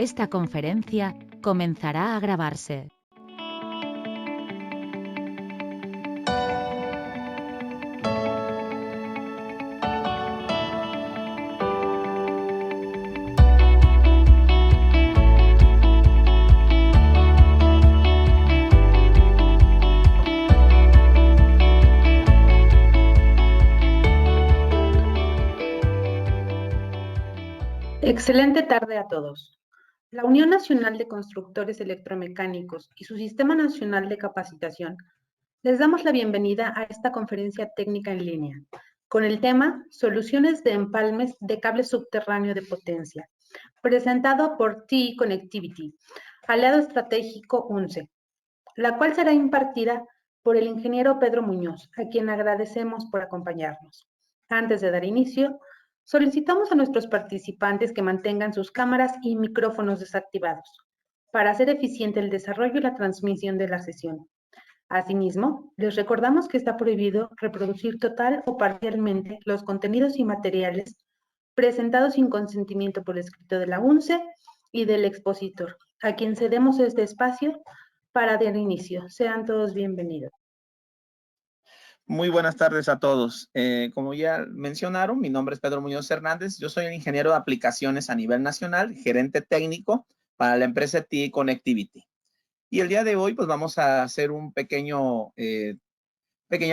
Esta conferencia comenzará a grabarse. Excelente tarde a todos. La Unión Nacional de Constructores Electromecánicos y su Sistema Nacional de Capacitación les damos la bienvenida a esta conferencia técnica en línea con el tema Soluciones de empalmes de cable subterráneo de potencia, presentado por TE Connectivity, aliado estratégico UNCE, la cual será impartida por el ingeniero Pedro Muñoz, a quien agradecemos por acompañarnos. Antes de dar inicio, solicitamos a nuestros participantes que mantengan sus cámaras y micrófonos desactivados para hacer eficiente el desarrollo y la transmisión de la sesión. Asimismo, les recordamos que está prohibido reproducir total o parcialmente los contenidos y materiales presentados sin consentimiento por escrito de la UNCE y del expositor, a quien cedemos este espacio para dar inicio. Sean todos bienvenidos. Muy buenas tardes a todos. Como ya mencionaron, mi nombre es Pedro Muñoz Hernández. Yo soy el ingeniero de aplicaciones a nivel nacional, gerente técnico para la empresa TE Connectivity. Y el día de hoy, pues vamos a hacer un pequeña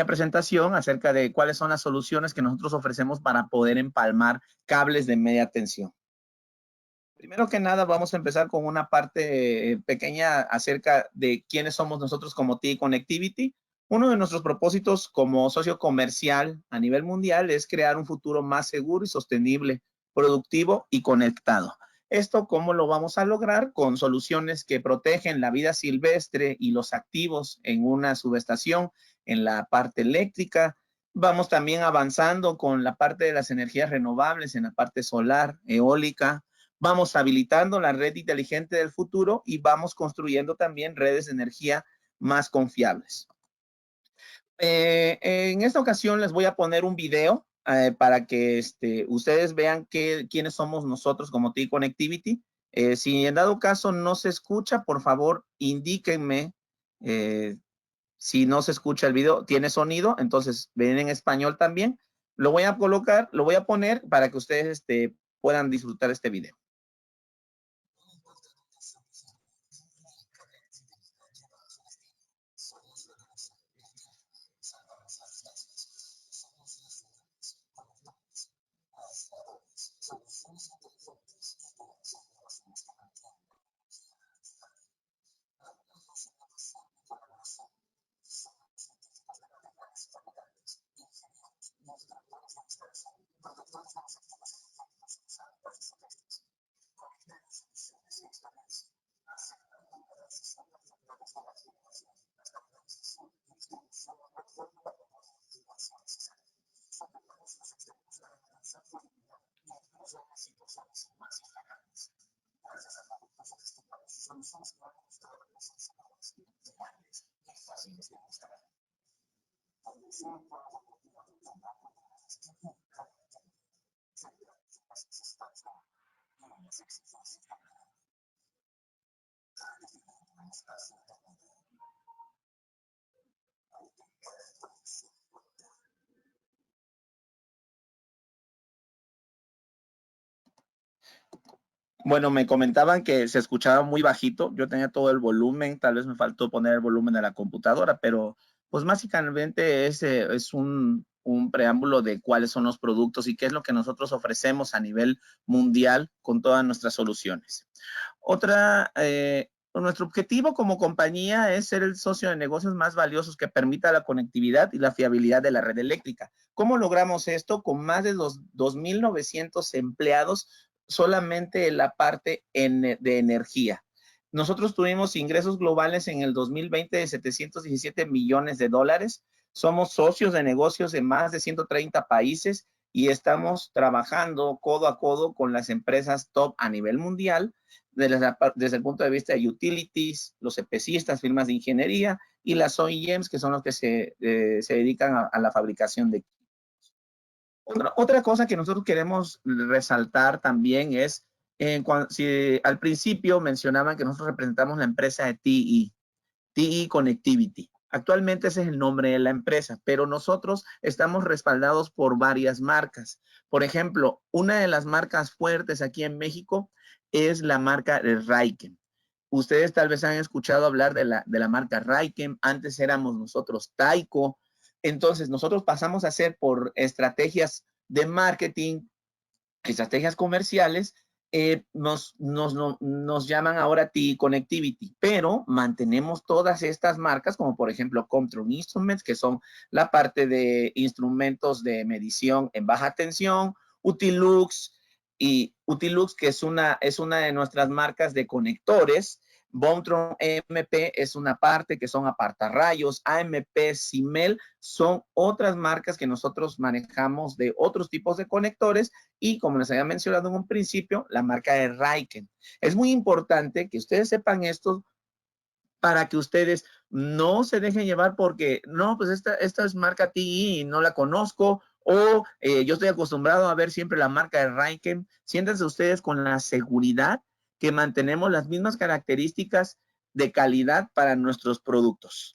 presentación acerca de cuáles son las soluciones que nosotros ofrecemos para poder empalmar cables de media tensión. Primero que nada, vamos a empezar con una parte pequeña acerca de quiénes somos nosotros como TE Connectivity. Uno de nuestros propósitos como socio comercial a nivel mundial es crear un futuro más seguro y sostenible, productivo y conectado. Esto, ¿cómo lo vamos a lograr? Con soluciones que protegen la vida silvestre y los activos en una subestación, en la parte eléctrica. Vamos también avanzando con la parte de las energías renovables, en la parte solar, eólica. Vamos habilitando la red inteligente del futuro y vamos construyendo también redes de energía más confiables. En esta ocasión les voy a poner un video para que ustedes vean quiénes somos nosotros como TE Connectivity. Si en dado caso no se escucha, por favor, indíquenme si no se escucha el video. Tiene sonido, entonces ven en español también. Lo voy a poner para que ustedes puedan disfrutar este video. Bueno, me comentaban que se escuchaba muy bajito. Yo tenía todo el volumen, tal vez me faltó poner el volumen de la computadora, pero pues básicamente es un preámbulo de cuáles son los productos y qué es lo que nosotros ofrecemos a nivel mundial con todas nuestras soluciones. Nuestro objetivo como compañía es ser el socio de negocios más valiosos que permita la conectividad y la fiabilidad de la red eléctrica. ¿Cómo logramos esto? Con más de 2.900 empleados solamente en la parte de energía. Nosotros tuvimos ingresos globales en el 2020 de 717 millones de dólares. Somos socios de negocios de más de 130 países y estamos trabajando codo a codo con las empresas top a nivel mundial desde el punto de vista de utilities, los EPCistas, firmas de ingeniería y las OEMs, que son los que se dedican a la fabricación de equipos. Otra cosa que nosotros queremos resaltar también es Si al principio mencionaban que nosotros representamos la empresa de TE Connectivity. Actualmente ese es el nombre de la empresa, pero nosotros estamos respaldados por varias marcas. Por ejemplo, una de las marcas fuertes aquí en México es la marca de Raiken. Ustedes tal vez han escuchado hablar de la marca Raiken. Antes éramos nosotros Taiko. Entonces, nosotros pasamos a ser por estrategias de marketing, estrategias comerciales, nos llaman ahora T-Connectivity, pero mantenemos todas estas marcas, como por ejemplo Comtron Instruments, que son la parte de instrumentos de medición en baja tensión, Utilux, que es una de nuestras marcas de conectores. Bomtron MP es una parte que son apartarrayos, AMP, Simel son otras marcas que nosotros manejamos de otros tipos de conectores y como les había mencionado en un principio, la marca de Raiken. Es muy importante que ustedes sepan esto para que ustedes no se dejen llevar porque, no, pues esta es marca TI y no la conozco, o yo estoy acostumbrado a ver siempre la marca de Raiken. Siéntense ustedes con la seguridad que mantenemos las mismas características de calidad para nuestros productos.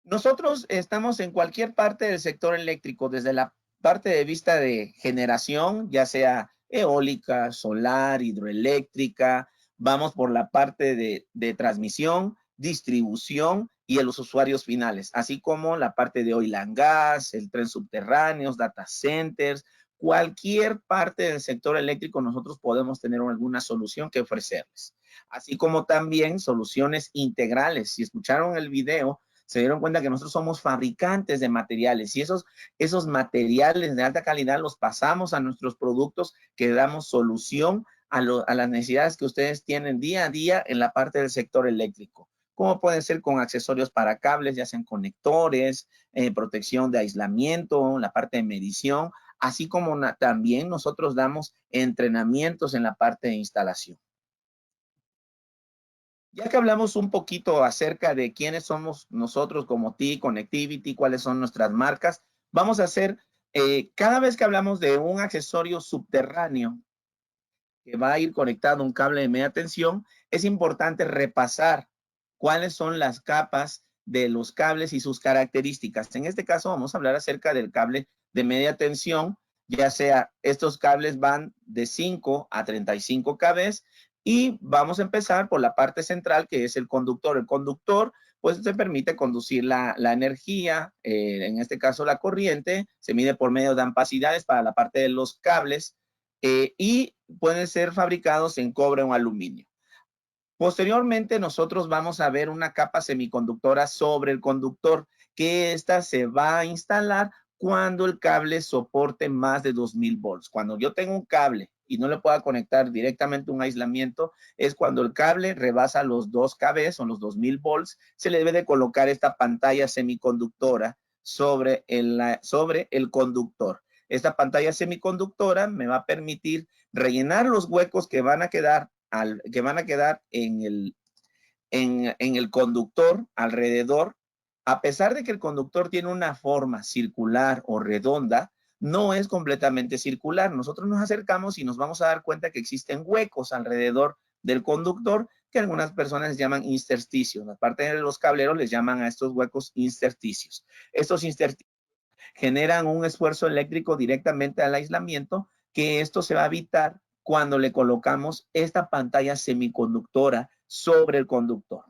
Nosotros estamos en cualquier parte del sector eléctrico, desde la parte de vista de generación, ya sea eólica, solar, hidroeléctrica, vamos por la parte de transmisión, distribución y los usuarios finales, así como la parte de oil and gas, el tren subterráneos, data centers, cualquier parte del sector eléctrico nosotros podemos tener alguna solución que ofrecerles, así como también soluciones integrales. Si escucharon el video, se dieron cuenta que nosotros somos fabricantes de materiales y esos materiales de alta calidad los pasamos a nuestros productos que damos solución a las necesidades que ustedes tienen día a día en la parte del sector eléctrico, como pueden ser con accesorios para cables, ya sean conectores, protección de aislamiento, la parte de medición, así como también nosotros damos entrenamientos en la parte de instalación. Ya que hablamos un poquito acerca de quiénes somos nosotros como T-Connectivity, cuáles son nuestras marcas, vamos a hacer, cada vez que hablamos de un accesorio subterráneo que va a ir conectado a un cable de media tensión, es importante repasar cuáles son las capas de los cables y sus características. En este caso vamos a hablar acerca del cable de media tensión, ya sea estos cables van de 5 a 35 kV y vamos a empezar por la parte central que es el conductor. El conductor pues te permite conducir la energía, en este caso la corriente, se mide por medio de amperidades para la parte de los cables y pueden ser fabricados en cobre o aluminio. Posteriormente, nosotros vamos a ver una capa semiconductora sobre el conductor, que esta se va a instalar cuando el cable soporte más de 2000 volts. Cuando yo tengo un cable y no le pueda conectar directamente un aislamiento, es cuando el cable rebasa los 2 kV o los 2000 volts, se le debe de colocar esta pantalla semiconductora sobre el conductor. Esta pantalla semiconductora me va a permitir rellenar los huecos que van a quedar en el conductor alrededor. A pesar de que el conductor tiene una forma circular o redonda, no es completamente circular. Nosotros nos acercamos y nos vamos a dar cuenta que existen huecos alrededor del conductor que algunas personas llaman intersticios. La parte de los cableros les llaman a estos huecos intersticios. Estos intersticios generan un esfuerzo eléctrico directamente al aislamiento, que esto se va a evitar cuando le colocamos esta pantalla semiconductora sobre el conductor.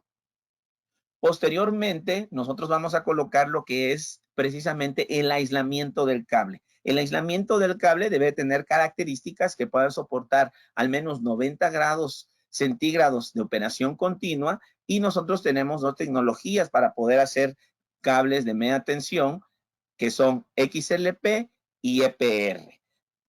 Posteriormente, nosotros vamos a colocar lo que es precisamente el aislamiento del cable. El aislamiento del cable debe tener características que puedan soportar al menos 90 grados centígrados de operación continua y nosotros tenemos dos tecnologías para poder hacer cables de media tensión que son XLP y EPR.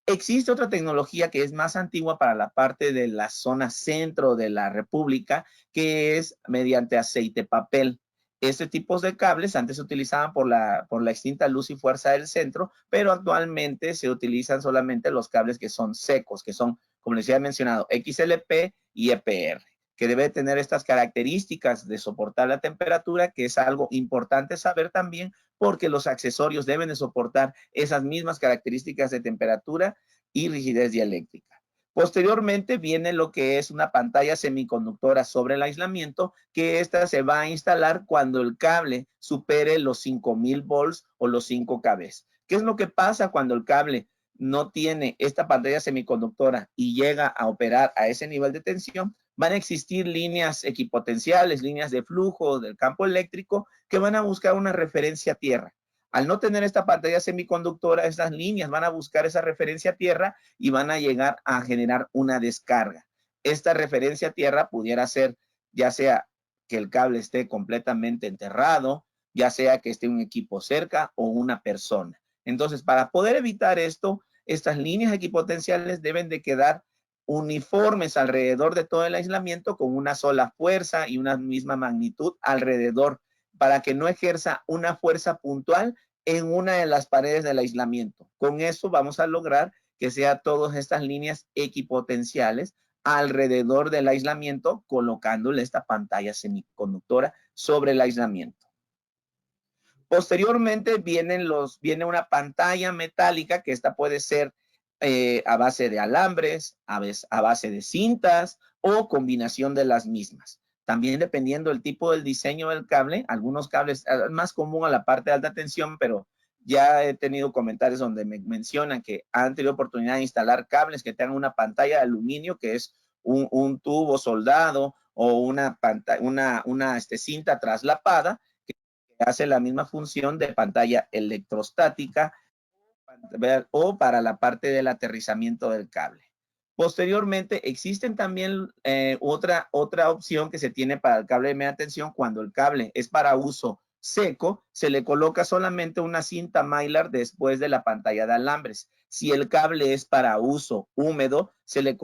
Existe otra tecnología que es más antigua para la parte de la zona centro de la República, que es mediante aceite papel. Este tipo de cables antes se utilizaban por la extinta Luz y Fuerza del Centro, pero actualmente se utilizan solamente los cables que son secos, que son, como les había mencionado, XLP y EPR, que debe tener estas características de soportar la temperatura, que es algo importante saber también, porque los accesorios deben de soportar esas mismas características de temperatura y rigidez dieléctrica. Posteriormente viene lo que es una pantalla semiconductora sobre el aislamiento, que esta se va a instalar cuando el cable supere los 5000 volts o los 5 kV. ¿Qué es lo que pasa cuando el cable no tiene esta pantalla semiconductora y llega a operar a ese nivel de tensión? Van a existir líneas equipotenciales, líneas de flujo del campo eléctrico que van a buscar una referencia a tierra. Al no tener esta pantalla semiconductora, estas líneas van a buscar esa referencia a tierra y van a llegar a generar una descarga. Esta referencia a tierra pudiera ser ya sea que el cable esté completamente enterrado, ya sea que esté un equipo cerca o una persona. Entonces, para poder evitar esto, estas líneas equipotenciales deben de quedar uniformes alrededor de todo el aislamiento con una sola fuerza y una misma magnitud alrededor para que no ejerza una fuerza puntual en una de las paredes del aislamiento. Con eso vamos a lograr que sea todas estas líneas equipotenciales alrededor del aislamiento, colocándole esta pantalla semiconductora sobre el aislamiento. Posteriormente viene una pantalla metálica, que esta puede ser a base de alambres, a base de cintas o combinación de las mismas. También dependiendo del tipo del diseño del cable, algunos cables, es más común a la parte de alta tensión, pero ya he tenido comentarios donde me mencionan que han tenido oportunidad de instalar cables que tengan una pantalla de aluminio, que es un tubo soldado o una cinta traslapada, que hace la misma función de pantalla electrostática o para la parte del aterrizamiento del cable. Posteriormente, existen también otra opción que se tiene para el cable de media tensión. Cuando el cable es para uso seco, se le coloca solamente una cinta mylar después de la pantalla de alambres. Si el cable es para uso húmedo, se le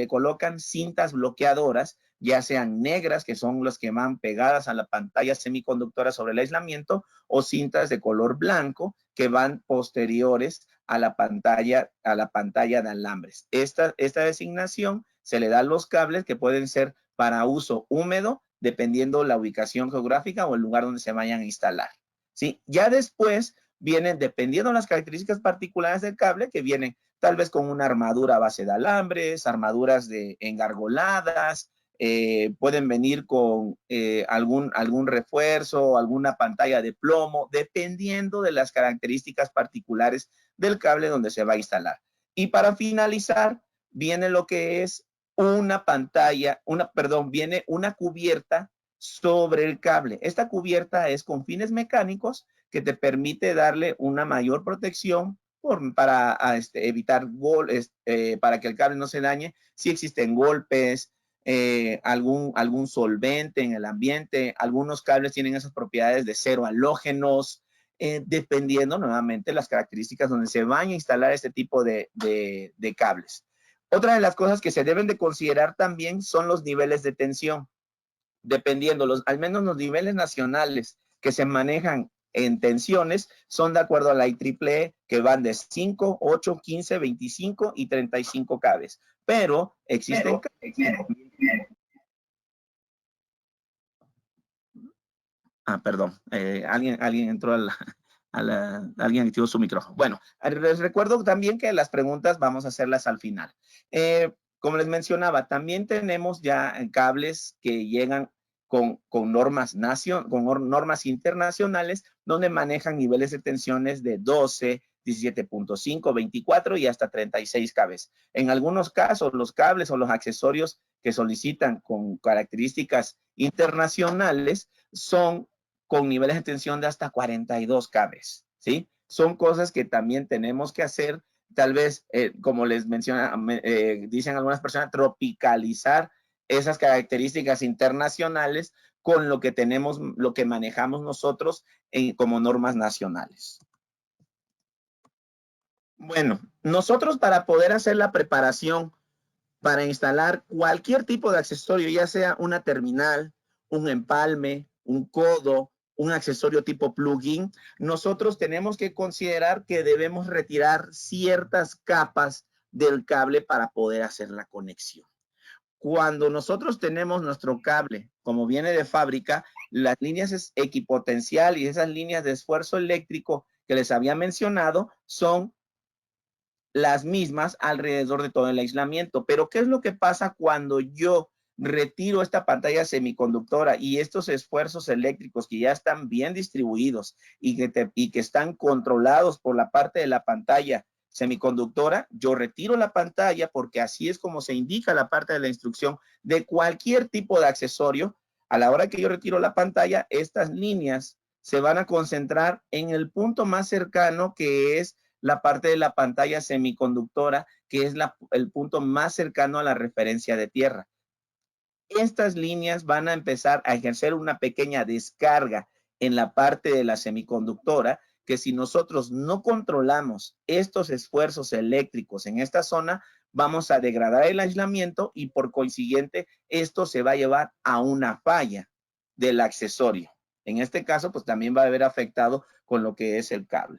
colocan cintas bloqueadoras, ya sean negras, que son las que van pegadas a la pantalla semiconductora sobre el aislamiento, o cintas de color blanco que van posteriores a la pantalla de alambres. Esta designación se le da a los cables que pueden ser para uso húmedo, dependiendo la ubicación geográfica o el lugar donde se vayan a instalar. ¿Sí? Ya después vienen, dependiendo de las características particulares del cable, que vienen tal vez con una armadura a base de alambres, armaduras engargoladas, pueden venir con algún refuerzo, alguna pantalla de plomo, dependiendo de las características particulares del cable donde se va a instalar. Y para finalizar, viene lo que es viene una cubierta sobre el cable. Esta cubierta es con fines mecánicos que te permite darle una mayor protección para evitar para que el cable no se dañe si existen golpes, algún solvente en el ambiente. Algunos cables tienen esas propiedades de cero halógenos, dependiendo nuevamente las características donde se van a instalar este tipo de cables. Otra de las cosas que se deben de considerar también son los niveles de tensión. Dependiendo, al menos los niveles nacionales que se manejan en tensiones son de acuerdo a la IEEE, que van de 5, 8, 15, 25 y 35 kV. Pero existen... perdón, alguien entró alguien activó su micrófono. Bueno, les recuerdo también que las preguntas vamos a hacerlas al final. Como les mencionaba, también tenemos ya cables que llegan con normas internacionales, donde manejan niveles de tensiones de 12, 17.5, 24 y hasta 36 kV. En algunos casos, los cables o los accesorios que solicitan con características internacionales son con niveles de tensión de hasta 42 kV, ¿sí? Son cosas que también tenemos que hacer, tal vez, como les menciona, dicen algunas personas, tropicalizar esas características internacionales con lo que tenemos, lo que manejamos nosotros como normas nacionales. Bueno, nosotros para poder hacer la preparación para instalar cualquier tipo de accesorio, ya sea una terminal, un empalme, un codo, un accesorio tipo plugin, nosotros tenemos que considerar que debemos retirar ciertas capas del cable para poder hacer la conexión. Cuando nosotros tenemos nuestro cable, como viene de fábrica, las líneas equipotencial y esas líneas de esfuerzo eléctrico que les había mencionado son las mismas alrededor de todo el aislamiento. Pero ¿qué es lo que pasa cuando yo retiro esta pantalla semiconductora y estos esfuerzos eléctricos que ya están bien distribuidos y que están controlados por la parte de la pantalla semiconductora? Yo retiro la pantalla porque así es como se indica la parte de la instrucción de cualquier tipo de accesorio. A la hora que yo retiro la pantalla, estas líneas se van a concentrar en el punto más cercano, que es la parte de la pantalla semiconductora, que es el punto más cercano a la referencia de tierra. Estas líneas van a empezar a ejercer una pequeña descarga en la parte de la semiconductora, que si nosotros no controlamos estos esfuerzos eléctricos en esta zona, vamos a degradar el aislamiento y por consiguiente esto se va a llevar a una falla del accesorio. En este caso, pues también va a haber afectado con lo que es el cable.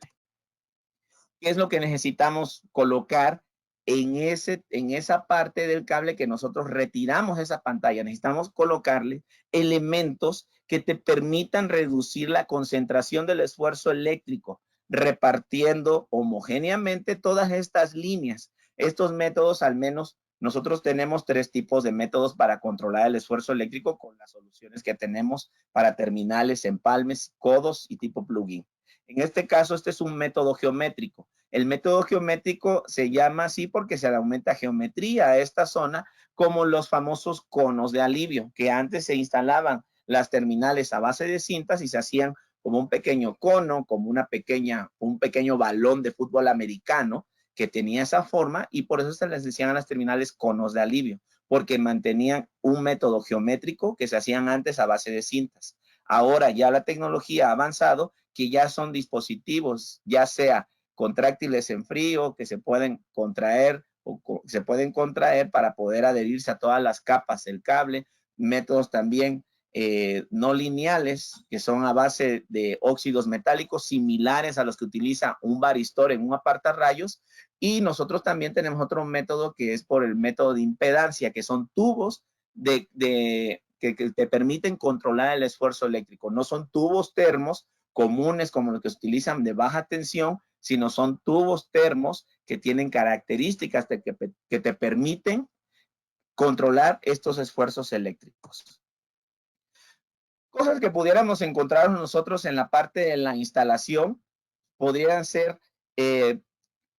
¿Qué es lo que necesitamos colocar en esa parte del cable que nosotros retiramos esa pantalla? Necesitamos colocarle elementos que te permitan reducir la concentración del esfuerzo eléctrico, repartiendo homogéneamente todas estas líneas. Estos métodos, al menos nosotros tenemos 3 tipos de métodos para controlar el esfuerzo eléctrico con las soluciones que tenemos para terminales, empalmes, codos y tipo plugin. En este caso, este es un método geométrico. El método geométrico se llama así porque se le aumenta geometría a esta zona, como los famosos conos de alivio, que antes se instalaban las terminales a base de cintas y se hacían como un pequeño cono, como un pequeño balón de fútbol americano que tenía esa forma, y por eso se les decían a las terminales conos de alivio, porque mantenían un método geométrico que se hacían antes a base de cintas. Ahora ya la tecnología ha avanzado, que ya son dispositivos, ya sea contráctiles en frío, que se pueden contraer para poder adherirse a todas las capas del cable, métodos también no lineales, que son a base de óxidos metálicos similares a los que utiliza un varistor en un apartarrayos, y nosotros también tenemos otro método que es por el método de impedancia, que son tubos que te permiten controlar el esfuerzo eléctrico. No son tubos termos comunes como los que se utilizan de baja tensión, sino son tubos termos que tienen características que te permiten controlar estos esfuerzos eléctricos. Cosas que pudiéramos encontrar nosotros en la parte de la instalación podrían ser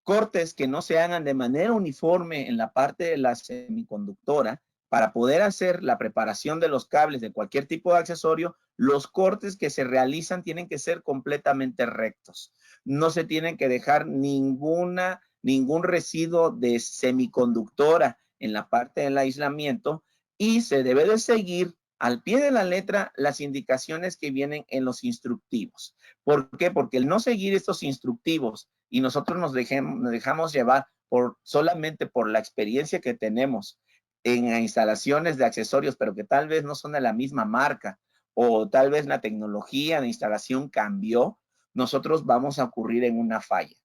cortes que no se hagan de manera uniforme en la parte de la semiconductora. Para poder hacer la preparación de los cables de cualquier tipo de accesorio, los cortes que se realizan tienen que ser completamente rectos. No se tienen que dejar ningún residuo de semiconductora en la parte del aislamiento, y se debe de seguir al pie de la letra las indicaciones que vienen en los instructivos. ¿Por qué? Porque el no seguir estos instructivos y nosotros nos dejamos llevar solamente por la experiencia que tenemos en instalaciones de accesorios, pero que tal vez no son de la misma marca, o tal vez la tecnología de instalación cambió, nosotros vamos a ocurrir en una falla.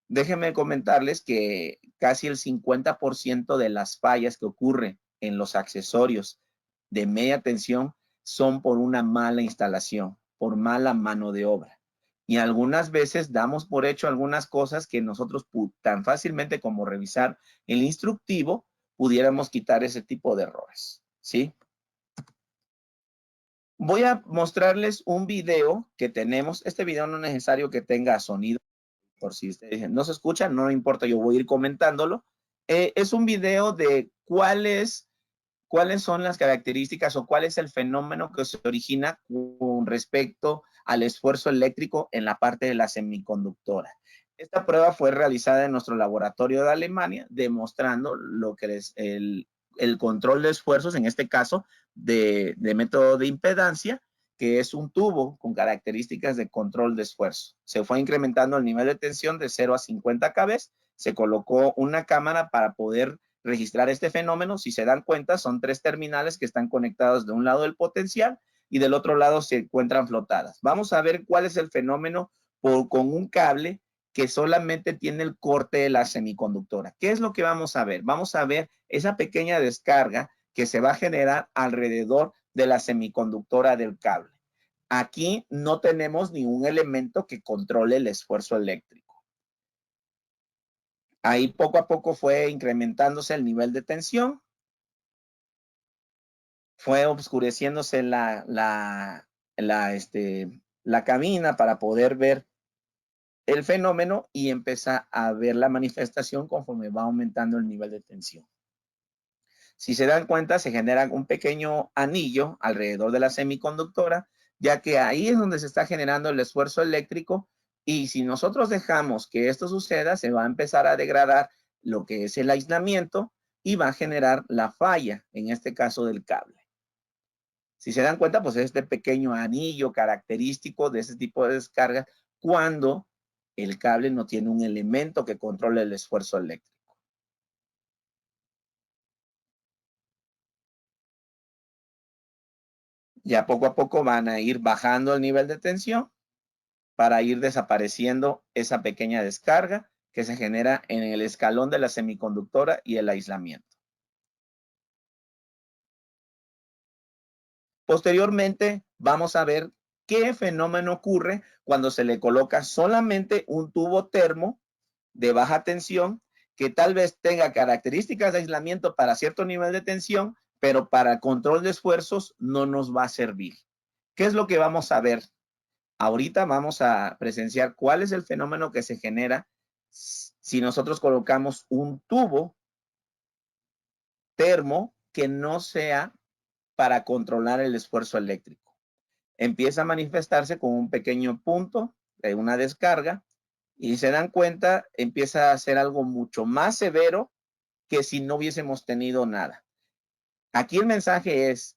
Déjenme comentarles que casi el 50% de las fallas que ocurren en los accesorios de media tensión son por una mala instalación, por mala mano de obra. Y algunas veces damos por hecho algunas cosas que nosotros tan fácilmente como revisar el instructivo pudiéramos quitar ese tipo de errores, ¿sí? Voy a mostrarles un video que tenemos. Este video no es necesario que tenga sonido, por si ustedes dicen, no se escucha, no importa, yo voy a ir comentándolo. Es un video de cuáles son las características o cuál es el fenómeno que se origina con respecto al esfuerzo eléctrico en la parte de la semiconductora. Esta prueba fue realizada en nuestro laboratorio de Alemania, demostrando lo que es el control de esfuerzos, en este caso de método de impedancia, que es un tubo con características de control de esfuerzo. Se fue incrementando el nivel de tensión de 0 a 50 kV, se colocó una cámara para poder registrar este fenómeno. Si se dan cuenta, son 3 terminales que están conectados de un lado del potencial y del otro lado se encuentran flotadas. Vamos a ver cuál es el fenómeno con un cable que solamente tiene el corte de la semiconductora. ¿Qué es lo que vamos a ver? Vamos a ver esa pequeña descarga que se va a generar alrededor de la semiconductora del cable. Aquí no tenemos ningún elemento que controle el esfuerzo eléctrico. Ahí poco a poco fue incrementándose el nivel de tensión, fue oscureciéndose la cabina para poder ver el fenómeno y empieza a ver la manifestación conforme va aumentando el nivel de tensión. Si se dan cuenta, se genera un pequeño anillo alrededor de la semiconductora, ya que ahí es donde se está generando el esfuerzo eléctrico, y si nosotros dejamos que esto suceda, se va a empezar a degradar lo que es el aislamiento y va a generar la falla, en este caso del cable. Si se dan cuenta, pues es este pequeño anillo característico de ese tipo de descarga cuando el cable no tiene un elemento que controle el esfuerzo eléctrico. Ya poco a poco van a ir bajando el nivel de tensión para ir desapareciendo esa pequeña descarga que se genera en el escalón de la semiconductora y el aislamiento. Posteriormente, vamos a ver qué fenómeno ocurre cuando se le coloca solamente un tubo termo de baja tensión que tal vez tenga características de aislamiento para cierto nivel de tensión, pero para el control de esfuerzos no nos va a servir. ¿Qué es lo que vamos a ver? Ahorita vamos a presenciar cuál es el fenómeno que se genera si nosotros colocamos un tubo termo que no sea para controlar el esfuerzo eléctrico. Empieza a manifestarse con un pequeño punto de una descarga y si se dan cuenta, empieza a ser algo mucho más severo que si no hubiésemos tenido nada. Aquí el mensaje es,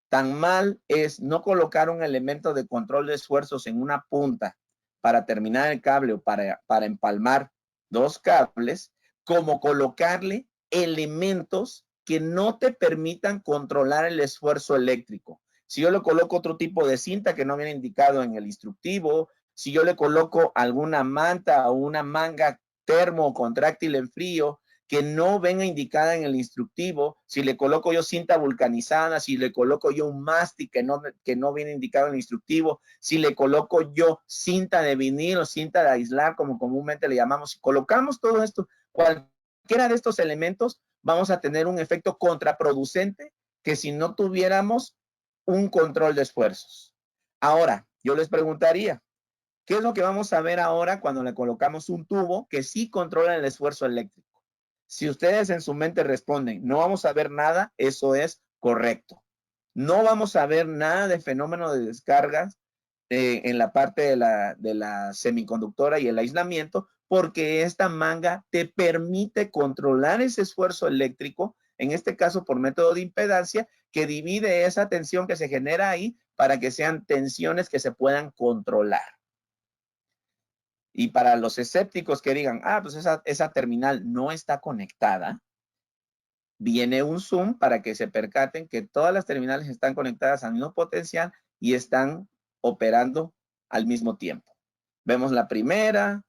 tan mal es no colocar un elemento de control de esfuerzos en una punta para terminar el cable o para empalmar dos cables, como colocarle elementos que no te permitan controlar el esfuerzo eléctrico. Si yo le coloco otro tipo de cinta que no viene indicado en el instructivo, si yo le coloco alguna manta o una manga termo contráctil en frío, que no venga indicada en el instructivo, si le coloco yo cinta vulcanizada, si le coloco yo un mástil que no viene indicado en el instructivo, si le coloco yo cinta de vinil o cinta de aislar, como comúnmente le llamamos, si colocamos todo esto, cualquiera de estos elementos, vamos a tener un efecto contraproducente que si no tuviéramos un control de esfuerzos. Ahora, yo les preguntaría, ¿qué es lo que vamos a ver ahora cuando le colocamos un tubo que sí controla el esfuerzo eléctrico? Si ustedes en su mente responden, no vamos a ver nada, eso es correcto. No vamos a ver nada de fenómeno de descargas en la parte de la semiconductora y el aislamiento, porque esta manga te permite controlar ese esfuerzo eléctrico, en este caso por método de impedancia, que divide esa tensión que se genera ahí para que sean tensiones que se puedan controlar. Y para los escépticos que digan, pues esa terminal no está conectada, viene un zoom para que se percaten que todas las terminales están conectadas al mismo potencial y están operando al mismo tiempo. Vemos la primera,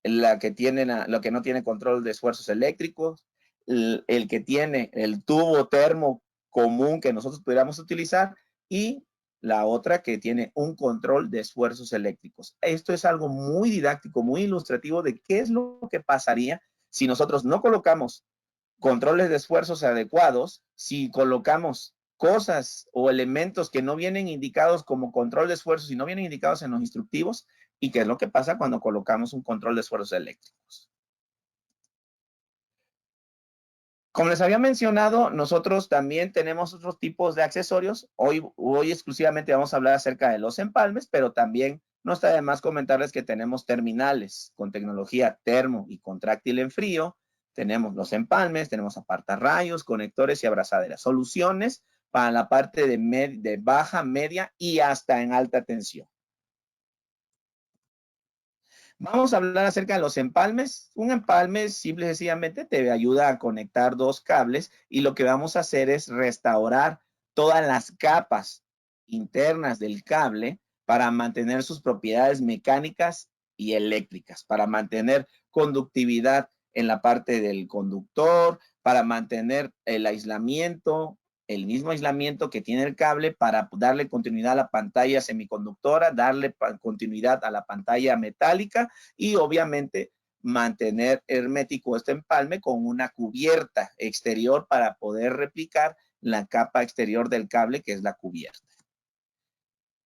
la que no tiene control de esfuerzos eléctricos, el que tiene el tubo termo común que nosotros pudiéramos utilizar y la otra que tiene un control de esfuerzos eléctricos. Esto es algo muy didáctico, muy ilustrativo de qué es lo que pasaría si nosotros no colocamos controles de esfuerzos adecuados, si colocamos cosas o elementos que no vienen indicados como control de esfuerzos y no vienen indicados en los instructivos, y qué es lo que pasa cuando colocamos un control de esfuerzos eléctricos. Como les había mencionado, nosotros también tenemos otros tipos de accesorios. Hoy exclusivamente vamos a hablar acerca de los empalmes, pero también no está de más comentarles que tenemos terminales con tecnología termo y contráctil en frío. Tenemos los empalmes, tenemos apartarrayos, conectores y abrazaderas. Soluciones para la parte de baja, media y hasta en alta tensión. Vamos a hablar acerca de los empalmes. Un empalme simple y sencillamente te ayuda a conectar dos cables y lo que vamos a hacer es restaurar todas las capas internas del cable para mantener sus propiedades mecánicas y eléctricas, para mantener conductividad en la parte del conductor, para mantener el aislamiento, el mismo aislamiento que tiene el cable para darle continuidad a la pantalla semiconductora, darle continuidad a la pantalla metálica y obviamente mantener hermético este empalme con una cubierta exterior para poder replicar la capa exterior del cable, que es la cubierta.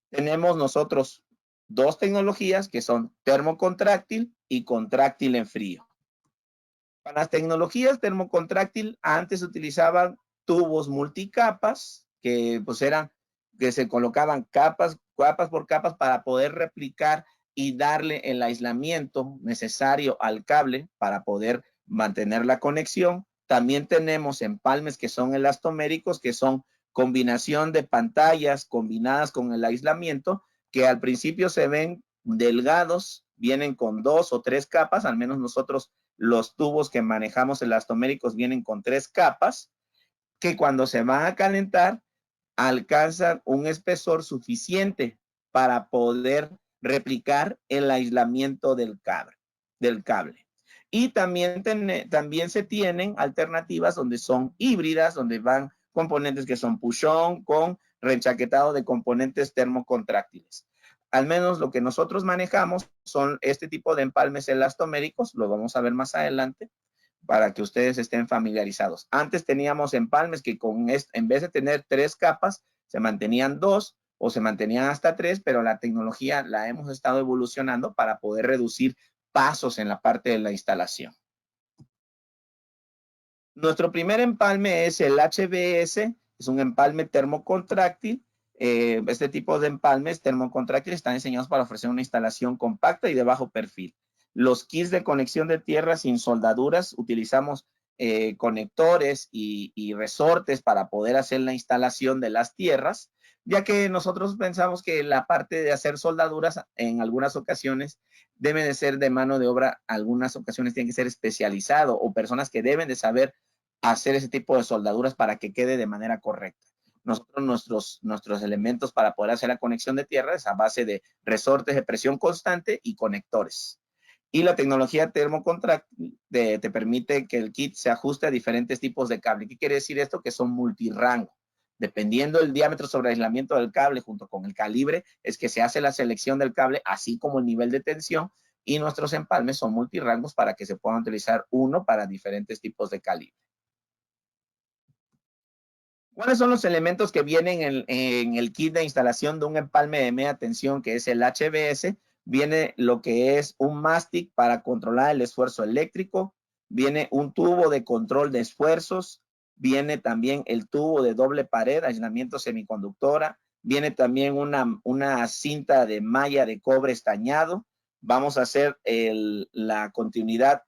Tenemos nosotros dos tecnologías que son termocontráctil y contráctil en frío. Para las tecnologías termocontráctil, antes se utilizaban tubos multicapas que se colocaban capas por capas para poder replicar y darle el aislamiento necesario al cable para poder mantener la conexión. También tenemos empalmes que son elastoméricos, que son combinación de pantallas combinadas con el aislamiento, que al principio se ven delgados, vienen con 2 o 3 capas, al menos nosotros los tubos que manejamos elastoméricos vienen con 3 capas, que cuando se van a calentar alcanzan un espesor suficiente para poder replicar el aislamiento del cable. Y también se tienen alternativas donde son híbridas, donde van componentes que son push-on con reenchaquetado de componentes termocontráctiles. Al menos lo que nosotros manejamos son este tipo de empalmes elastoméricos, lo vamos a ver más adelante, para que ustedes estén familiarizados. Antes teníamos empalmes que en vez de tener 3 capas, se mantenían 2 o se mantenían hasta 3, pero la tecnología la hemos estado evolucionando para poder reducir pasos en la parte de la instalación. Nuestro primer empalme es el HBS, es un empalme termocontráctil. Este tipo de empalmes termocontráctiles están diseñados para ofrecer una instalación compacta y de bajo perfil. Los kits de conexión de tierra sin soldaduras, utilizamos conectores y resortes para poder hacer la instalación de las tierras, ya que nosotros pensamos que la parte de hacer soldaduras en algunas ocasiones debe de ser de mano de obra, algunas ocasiones tiene que ser especializado o personas que deben de saber hacer ese tipo de soldaduras para que quede de manera correcta. Nosotros, nuestros elementos para poder hacer la conexión de tierra es a base de resortes de presión constante y conectores. Y la tecnología termocontráctil te permite que el kit se ajuste a diferentes tipos de cable. ¿Qué quiere decir esto? Que son multirango. Dependiendo del diámetro sobre aislamiento del cable junto con el calibre, es que se hace la selección del cable, así como el nivel de tensión, y nuestros empalmes son multirangos para que se puedan utilizar uno para diferentes tipos de calibre. ¿Cuáles son los elementos que vienen en el kit de instalación de un empalme de media tensión, que es el HBS? Viene lo que es un mástil para controlar el esfuerzo eléctrico, viene un tubo de control de esfuerzos, viene también el tubo de doble pared, aislamiento semiconductora, viene también una cinta de malla de cobre estañado. Vamos a hacer la continuidad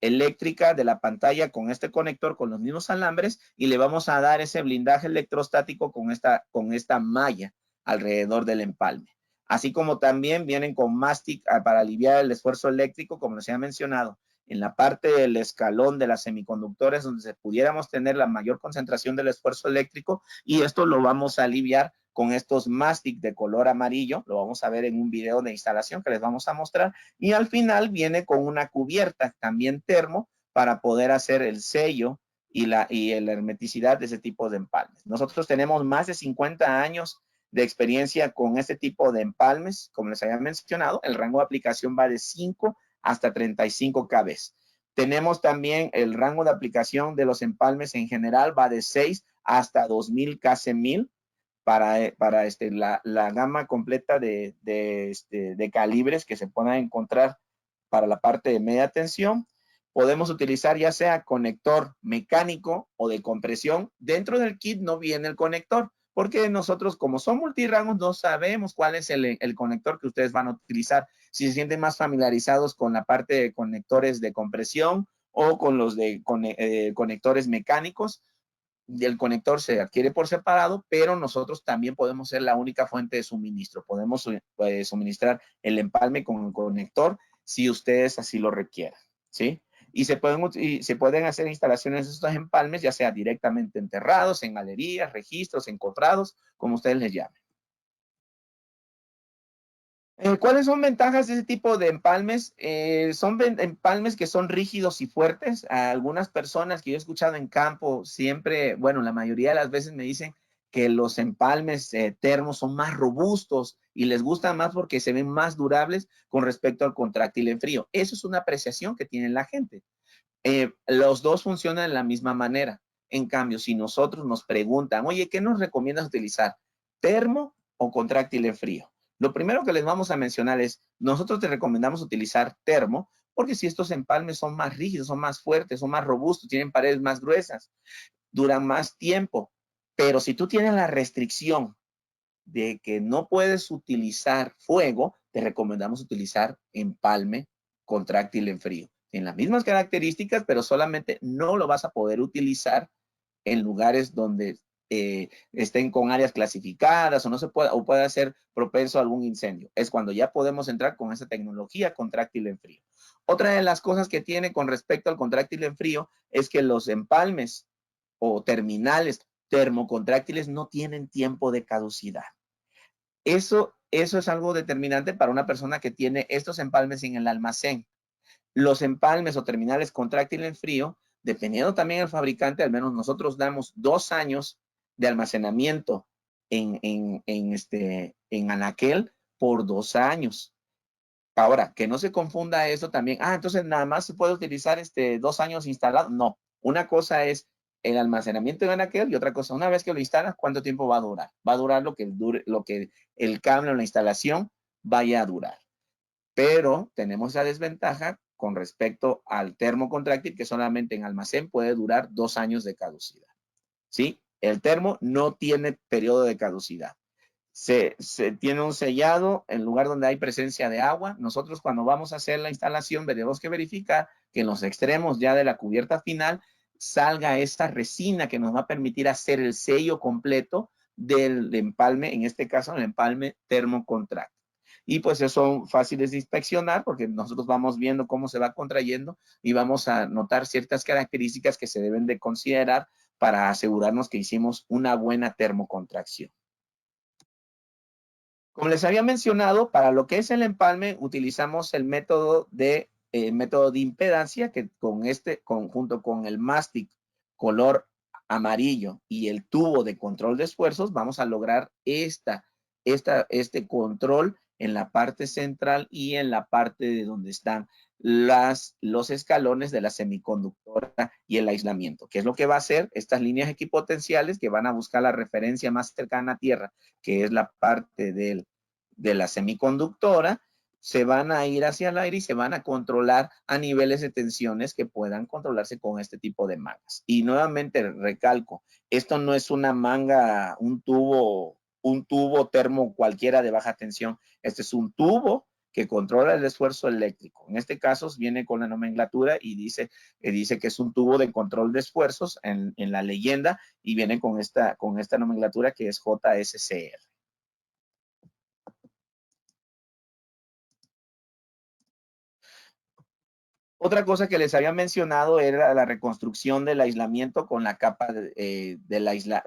eléctrica de la pantalla con este conector, con los mismos alambres, y le vamos a dar ese blindaje electrostático con esta malla alrededor del empalme. Así como también vienen con mástil para aliviar el esfuerzo eléctrico, como les he mencionado, en la parte del escalón de las semiconductores, donde pudiéramos tener la mayor concentración del esfuerzo eléctrico, y esto lo vamos a aliviar con estos mástil de color amarillo. Lo vamos a ver en un video de instalación que les vamos a mostrar. Y al final viene con una cubierta también termo para poder hacer el sello y la hermeticidad de ese tipo de empalmes. Nosotros tenemos más de 50 años de experiencia con este tipo de empalmes. Como les había mencionado, el rango de aplicación va de 5 hasta 35 kb. Tenemos también el rango de aplicación de los empalmes en general, va de 6 hasta 2000 kC1000 para la gama completa de calibres que se puedan encontrar para la parte de media tensión. Podemos utilizar ya sea conector mecánico o de compresión. Dentro del kit no viene el conector, porque nosotros, como son multirangos, no sabemos cuál es el conector que ustedes van a utilizar. Si se sienten más familiarizados con la parte de conectores de compresión o con los de conectores mecánicos, el conector se adquiere por separado, pero nosotros también podemos ser la única fuente de suministro. Podemos suministrar el empalme con el conector si ustedes así lo requieran, ¿sí? Y se pueden hacer instalaciones de estos empalmes, ya sea directamente enterrados, en galerías, registros, encontrados, como ustedes les llamen. ¿Cuáles son ventajas de ese tipo de empalmes? Son empalmes que son rígidos y fuertes. A algunas personas que yo he escuchado en campo siempre, bueno, la mayoría de las veces me dicen que los empalmes termos son más robustos y les gustan más porque se ven más durables con respecto al contráctil en frío. Eso es una apreciación que tiene la gente. Los dos funcionan de la misma manera. En cambio, si nosotros nos preguntan, oye, ¿qué nos recomiendas utilizar? ¿Termo o contráctil en frío? Lo primero que les vamos a mencionar es, nosotros te recomendamos utilizar termo, porque si estos empalmes son más rígidos, son más fuertes, son más robustos, tienen paredes más gruesas, duran más tiempo. Pero si tú tienes la restricción de que no puedes utilizar fuego, te recomendamos utilizar empalme contráctil en frío. En las mismas características, pero solamente no lo vas a poder utilizar en lugares donde estén con áreas clasificadas o no se pueda, o pueda ser propenso a algún incendio. Es cuando ya podemos entrar con esa tecnología contráctil en frío. Otra de las cosas que tiene con respecto al contráctil en frío es que los empalmes o terminales termocontráctiles no tienen tiempo de caducidad. Eso es algo determinante para una persona que tiene estos empalmes en el almacén. Los empalmes o terminales contráctiles en frío, dependiendo también del fabricante, al menos nosotros damos 2 años de almacenamiento en anaquel por 2 años. Ahora, que no se confunda eso también. Entonces nada más se puede utilizar 2 años instalado. No, una cosa es el almacenamiento en anaquel y otra cosa, una vez que lo instalas, ¿cuánto tiempo va a durar? Va a durar lo que el cable o la instalación vaya a durar. Pero tenemos la desventaja con respecto al termocontráctil que solamente en almacén puede durar 2 años de caducidad. ¿Sí? El termo no tiene periodo de caducidad. Se tiene un sellado en lugar donde hay presencia de agua. Nosotros cuando vamos a hacer la instalación tenemos que verificar que en los extremos ya de la cubierta final salga esta resina que nos va a permitir hacer el sello completo del empalme, en este caso el empalme termocontráctil. Y pues son fáciles de inspeccionar porque nosotros vamos viendo cómo se va contrayendo y vamos a notar ciertas características que se deben de considerar para asegurarnos que hicimos una buena termocontracción. Como les había mencionado, para lo que es el empalme utilizamos el método de impedancia que junto con el mástic color amarillo y el tubo de control de esfuerzos vamos a lograr este control en la parte central y en la parte de donde están los escalones de la semiconductora y el aislamiento. ¿Qué es lo que va a hacer? Estas líneas equipotenciales que van a buscar la referencia más cercana a tierra, que es la parte de la semiconductora, se van a ir hacia el aire y se van a controlar a niveles de tensiones que puedan controlarse con este tipo de mangas. Y nuevamente recalco, esto no es una manga, un tubo termo cualquiera de baja tensión. Este es un tubo que controla el esfuerzo eléctrico. En este caso viene con la nomenclatura y dice que es un tubo de control de esfuerzos en la leyenda y viene con esta nomenclatura que es JSCR. Otra cosa que les había mencionado era la reconstrucción del aislamiento con la capa,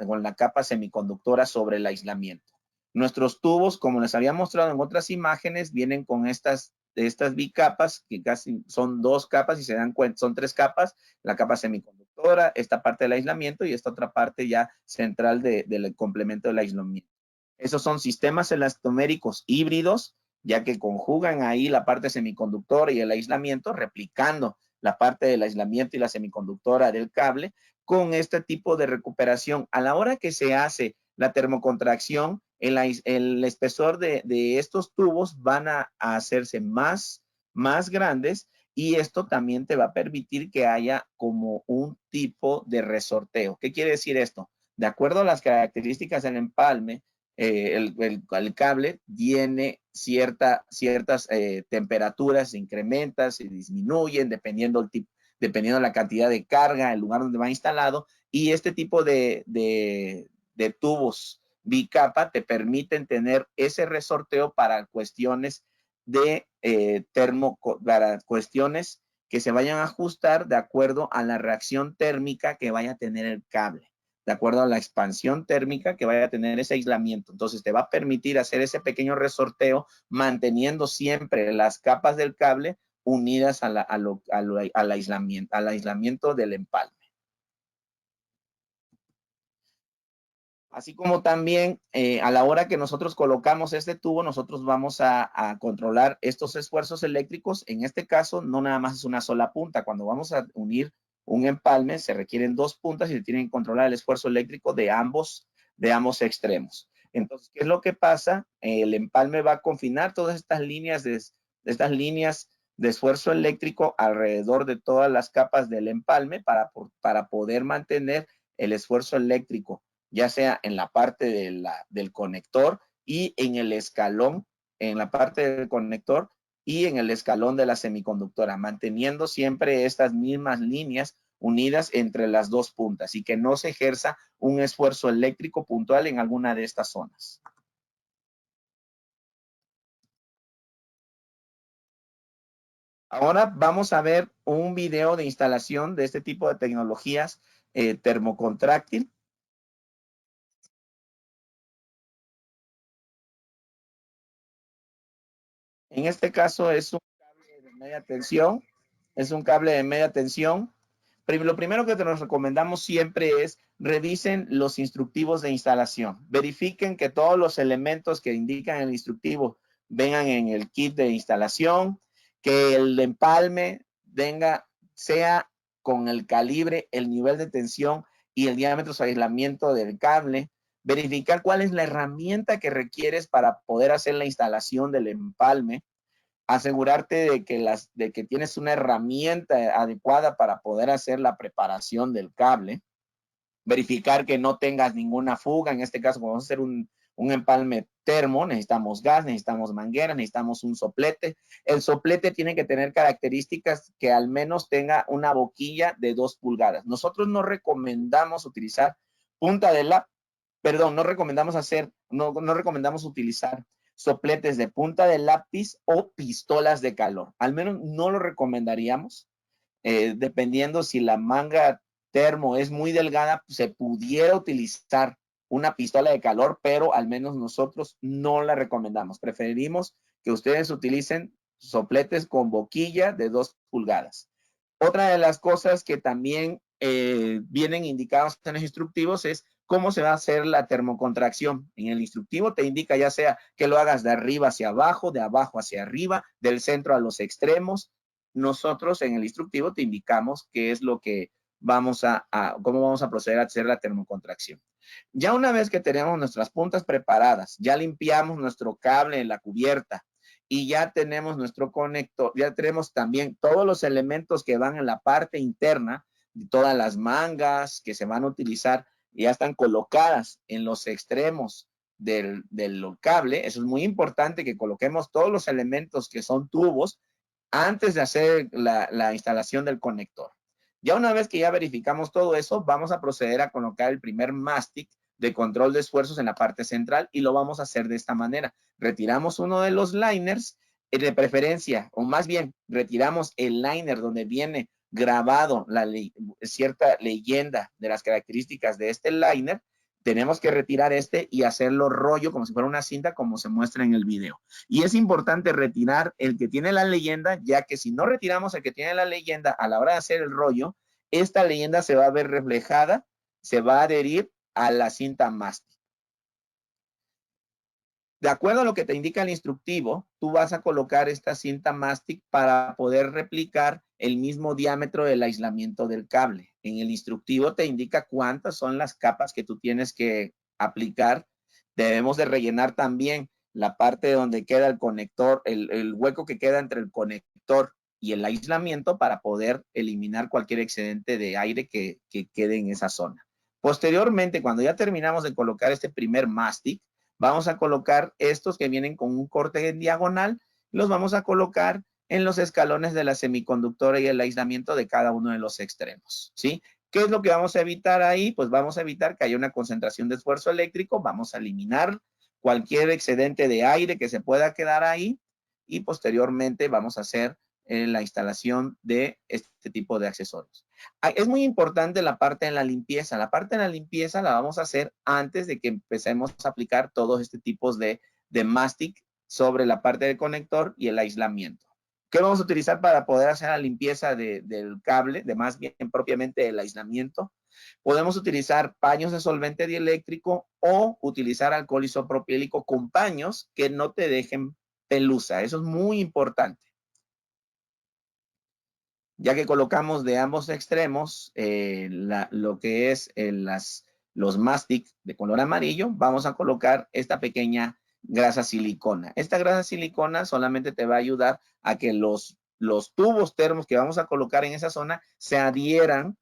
con la capa semiconductora sobre el aislamiento. Nuestros tubos, como les había mostrado en otras imágenes, vienen con estas bicapas, que casi son 2 capas, y se dan cuenta, son 3 capas, la capa semiconductora, esta parte del aislamiento y esta otra parte ya central del complemento del aislamiento. Esos son sistemas elastoméricos híbridos, ya que conjugan ahí la parte semiconductora y el aislamiento, replicando la parte del aislamiento y la semiconductora del cable, con este tipo de recuperación. A la hora que se hace la termocontracción, el espesor de estos tubos van a hacerse más grandes y esto también te va a permitir que haya como un tipo de resorteo. ¿Qué quiere decir esto? De acuerdo a las características del empalme, el cable tiene ciertas temperaturas, se incrementan, se disminuyen dependiendo de la cantidad de carga, el lugar donde va instalado, y este tipo de tubos bicapa te permiten tener ese resorteo para cuestiones para cuestiones que se vayan a ajustar de acuerdo a la reacción térmica que vaya a tener el cable, de acuerdo a la expansión térmica que vaya a tener ese aislamiento. Entonces te va a permitir hacer ese pequeño resorteo manteniendo siempre las capas del cable unidas al aislamiento del empalme. Así como también a la hora que nosotros colocamos este tubo, nosotros vamos a controlar estos esfuerzos eléctricos. En este caso, no nada más es una sola punta. Cuando vamos a unir un empalme, se requieren dos puntas y se tienen que controlar el esfuerzo eléctrico de ambos extremos. Entonces, ¿qué es lo que pasa? El empalme va a confinar todas estas líneas de esfuerzo eléctrico alrededor de todas las capas del empalme para poder mantener el esfuerzo eléctrico, ya sea en la parte del conector y en el escalón, en la parte del conector y en el escalón de la semiconductora, manteniendo siempre estas mismas líneas unidas entre las dos puntas y que no se ejerza un esfuerzo eléctrico puntual en alguna de estas zonas. Ahora vamos a ver un video de instalación de este tipo de tecnologías termocontráctil. En este caso es un cable de media tensión. Es un cable de media tensión. Lo primero que te nos recomendamos siempre es revisen los instructivos de instalación. Verifiquen que todos los elementos que indican el instructivo vengan en el kit de instalación, que el empalme sea con el calibre, el nivel de tensión y el diámetro de aislamiento del cable. Verificar cuál es la herramienta que requieres para poder hacer la instalación del empalme. Asegurarte de que tienes una herramienta adecuada para poder hacer la preparación del cable. Verificar que no tengas ninguna fuga. En este caso, vamos a hacer un empalme termo, necesitamos gas, necesitamos mangueras, necesitamos un soplete. El soplete tiene que tener características que al menos tenga una boquilla de 2 pulgadas. Nosotros no recomendamos utilizar punta de lápiz, perdón, no recomendamos utilizar sopletes de punta de lápiz o pistolas de calor. Al menos no lo recomendaríamos, dependiendo si la manga termo es muy delgada, se pudiera utilizar una pistola de calor, pero al menos nosotros no la recomendamos. Preferimos que ustedes utilicen sopletes con boquilla de 2 pulgadas. Otra de las cosas que también vienen indicados en los instructivos es cómo se va a hacer la termocontracción. En el instructivo te indica ya sea que lo hagas de arriba hacia abajo, de abajo hacia arriba, del centro a los extremos. Nosotros en el instructivo te indicamos qué es lo que cómo vamos a proceder a hacer la termocontracción. Ya una vez que tenemos nuestras puntas preparadas, ya limpiamos nuestro cable en la cubierta y ya tenemos nuestro conector, ya tenemos también todos los elementos que van en la parte interna, todas las mangas que se van a utilizar, ya están colocadas en los extremos del cable. Eso es muy importante, que coloquemos todos los elementos que son tubos antes de hacer la instalación del conector. Ya una vez que ya verificamos todo eso, vamos a proceder a colocar el primer mástic de control de esfuerzos en la parte central y lo vamos a hacer de esta manera. Retiramos uno de los liners, de preferencia, o más bien, retiramos el liner donde viene grabado cierta leyenda de las características de este liner. Tenemos que retirar este y hacerlo rollo como si fuera una cinta, como se muestra en el video. Y es importante retirar el que tiene la leyenda, ya que si no retiramos el que tiene la leyenda a la hora de hacer el rollo, esta leyenda se va a ver reflejada, se va a adherir a la cinta mástil. De acuerdo a lo que te indica el instructivo, tú vas a colocar esta cinta mástil para poder replicar el mismo diámetro del aislamiento del cable. En el instructivo te indica cuántas son las capas que tú tienes que aplicar. Debemos de rellenar también la parte donde queda el conector, el hueco que queda entre el conector y el aislamiento para poder eliminar cualquier excedente de aire que quede en esa zona. Posteriormente, cuando ya terminamos de colocar este primer mástil, vamos a colocar estos que vienen con un corte en diagonal, los vamos a colocar en los escalones de la semiconductora y el aislamiento de cada uno de los extremos, ¿sí? ¿Qué es lo que vamos a evitar ahí? Pues vamos a evitar que haya una concentración de esfuerzo eléctrico, vamos a eliminar cualquier excedente de aire que se pueda quedar ahí y posteriormente vamos a hacer la instalación de este tipo de accesorios. Es muy importante la parte de la limpieza. La parte de la limpieza la vamos a hacer antes de que empecemos a aplicar todos este tipos de mastic sobre la parte del conector y el aislamiento. ¿Qué vamos a utilizar para poder hacer la limpieza del cable, de más bien propiamente el aislamiento? Podemos utilizar paños de solvente dieléctrico o utilizar alcohol isopropílico con paños que no te dejen pelusa. Eso es muy importante. Ya que colocamos de ambos extremos lo que es los mastic de color amarillo, vamos a colocar esta pequeña grasa silicona. Esta grasa silicona solamente te va a ayudar a que los tubos termos que vamos a colocar en esa zona se adhieran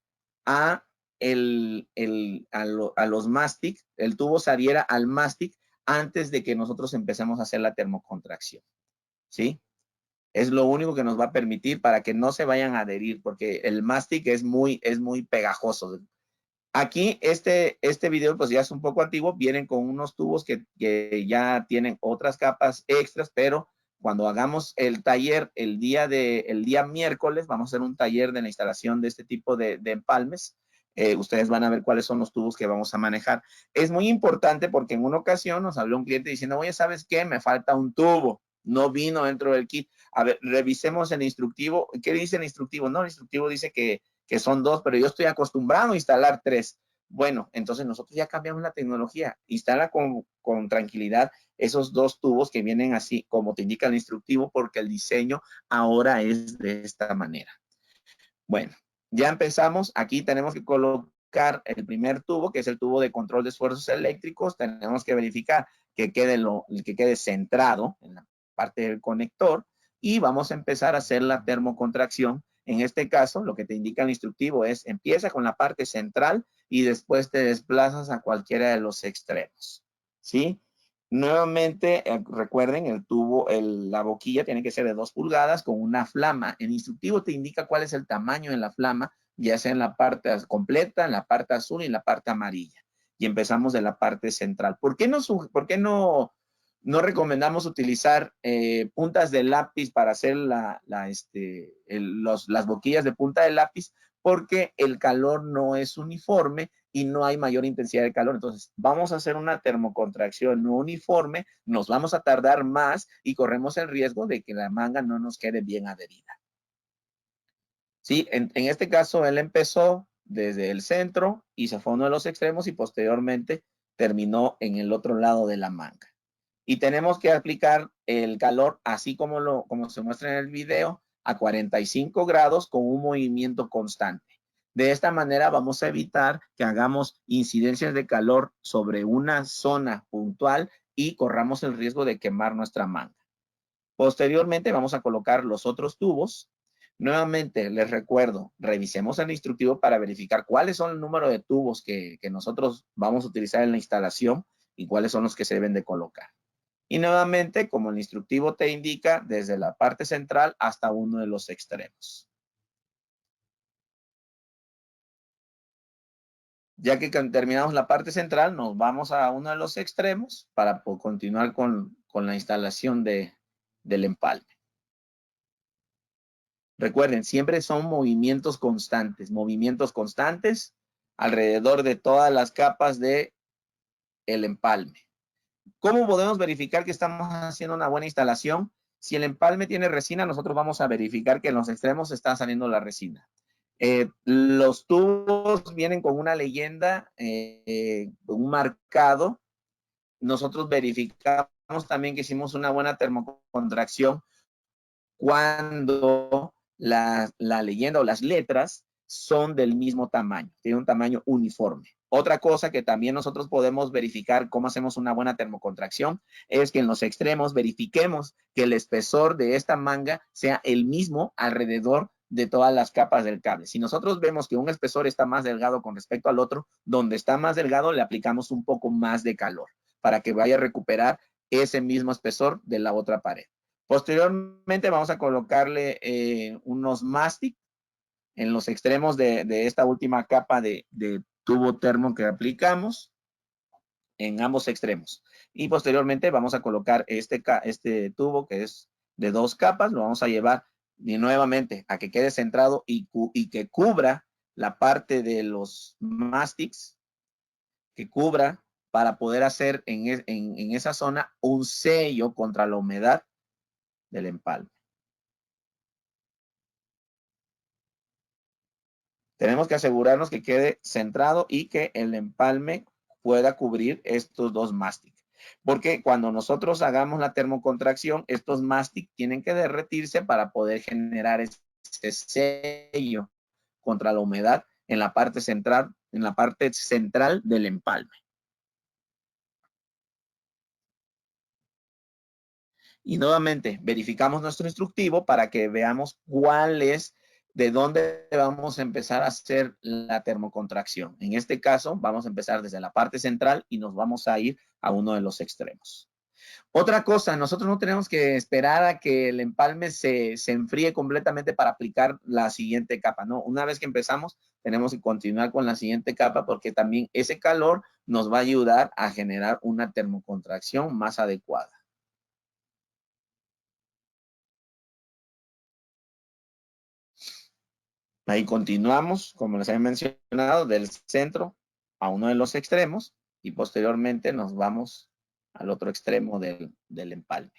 a, a los mastic, el tubo se adhiera al mastic antes de que nosotros empecemos a hacer la termocontracción, ¿sí? Es lo único que nos va a permitir para que no se vayan a adherir, porque el mastic es muy pegajoso. Aquí este video pues ya es un poco antiguo, vienen con unos tubos que ya tienen otras capas extras, pero cuando hagamos el taller el día miércoles, vamos a hacer un taller de la instalación de este tipo de empalmes. Ustedes van a ver cuáles son los tubos que vamos a manejar. Es muy importante porque en una ocasión nos habló un cliente diciendo, oye, ¿sabes qué? Me falta un tubo, no vino dentro del kit. A ver, revisemos el instructivo. ¿Qué dice el instructivo? No, el instructivo dice que son 2, pero yo estoy acostumbrado a instalar 3. Bueno, entonces nosotros ya cambiamos la tecnología. Instala con tranquilidad esos 2 tubos que vienen así, como te indica el instructivo, porque el diseño ahora es de esta manera. Bueno, ya empezamos. Aquí tenemos que colocar el primer tubo, que es el tubo de control de esfuerzos eléctricos. Tenemos que verificar que quede centrado en la parte del conector y vamos a empezar a hacer la termocontracción. En este caso, lo que te indica el instructivo es empieza con la parte central y después te desplazas a cualquiera de los extremos, ¿sí? Nuevamente, recuerden, el tubo, la boquilla tiene que ser de 2 pulgadas con una flama. El instructivo te indica cuál es el tamaño de la flama, ya sea en la parte completa, en la parte azul y en la parte amarilla. Y empezamos de la parte central. ¿Por qué no recomendamos utilizar puntas de lápiz para hacer las boquillas de punta de lápiz? Porque el calor no es uniforme y no hay mayor intensidad de calor. Entonces, vamos a hacer una termocontracción no uniforme, nos vamos a tardar más y corremos el riesgo de que la manga no nos quede bien adherida. Sí, en este caso, él empezó desde el centro y se fue a uno de los extremos y posteriormente terminó en el otro lado de la manga. Y tenemos que aplicar el calor, así como se muestra en el video, a 45 grados con un movimiento constante. De esta manera vamos a evitar que hagamos incidencias de calor sobre una zona puntual y corramos el riesgo de quemar nuestra manga. Posteriormente vamos a colocar los otros tubos. Nuevamente les recuerdo, revisemos el instructivo para verificar cuáles son el número de tubos que nosotros vamos a utilizar en la instalación y cuáles son los que se deben de colocar. Y nuevamente, como el instructivo te indica, desde la parte central hasta uno de los extremos. Ya que terminamos la parte central, nos vamos a uno de los extremos para continuar con la instalación del empalme. Recuerden, siempre son movimientos constantes alrededor de todas las capas del empalme. ¿Cómo podemos verificar que estamos haciendo una buena instalación? Si el empalme tiene resina, nosotros vamos a verificar que en los extremos está saliendo la resina. Los tubos vienen con una leyenda, un marcado. Nosotros verificamos también que hicimos una buena termocontracción cuando la leyenda o las letras son del mismo tamaño, tiene un tamaño uniforme. Otra cosa que también nosotros podemos verificar cómo hacemos una buena termocontracción es que en los extremos verifiquemos que el espesor de esta manga sea el mismo alrededor de todas las capas del cable. Si nosotros vemos que un espesor está más delgado con respecto al otro, donde está más delgado le aplicamos un poco más de calor para que vaya a recuperar ese mismo espesor de la otra pared. Posteriormente vamos a colocarle unos mastic en los extremos de esta última capa de tubo termo que aplicamos en ambos extremos. Y posteriormente vamos a colocar este tubo que es de 2 capas, lo vamos a llevar nuevamente a que quede centrado y que cubra la parte de los mastics, que cubra para poder hacer en esa zona un sello contra la humedad del empalme. Tenemos que asegurarnos que quede centrado y que el empalme pueda cubrir estos dos mástic. Porque cuando nosotros hagamos la termocontracción, estos mástic tienen que derretirse para poder generar ese sello contra la humedad en la parte central del empalme. Y nuevamente verificamos nuestro instructivo para que veamos cuál es, de dónde vamos a empezar a hacer la termocontracción. En este caso, vamos a empezar desde la parte central y nos vamos a ir a uno de los extremos. Otra cosa, nosotros no tenemos que esperar a que el empalme se enfríe completamente para aplicar la siguiente capa, ¿no? Una vez que empezamos, tenemos que continuar con la siguiente capa porque también ese calor nos va a ayudar a generar una termocontracción más adecuada. Ahí continuamos, como les he mencionado, del centro a uno de los extremos y posteriormente nos vamos al otro extremo del empalme.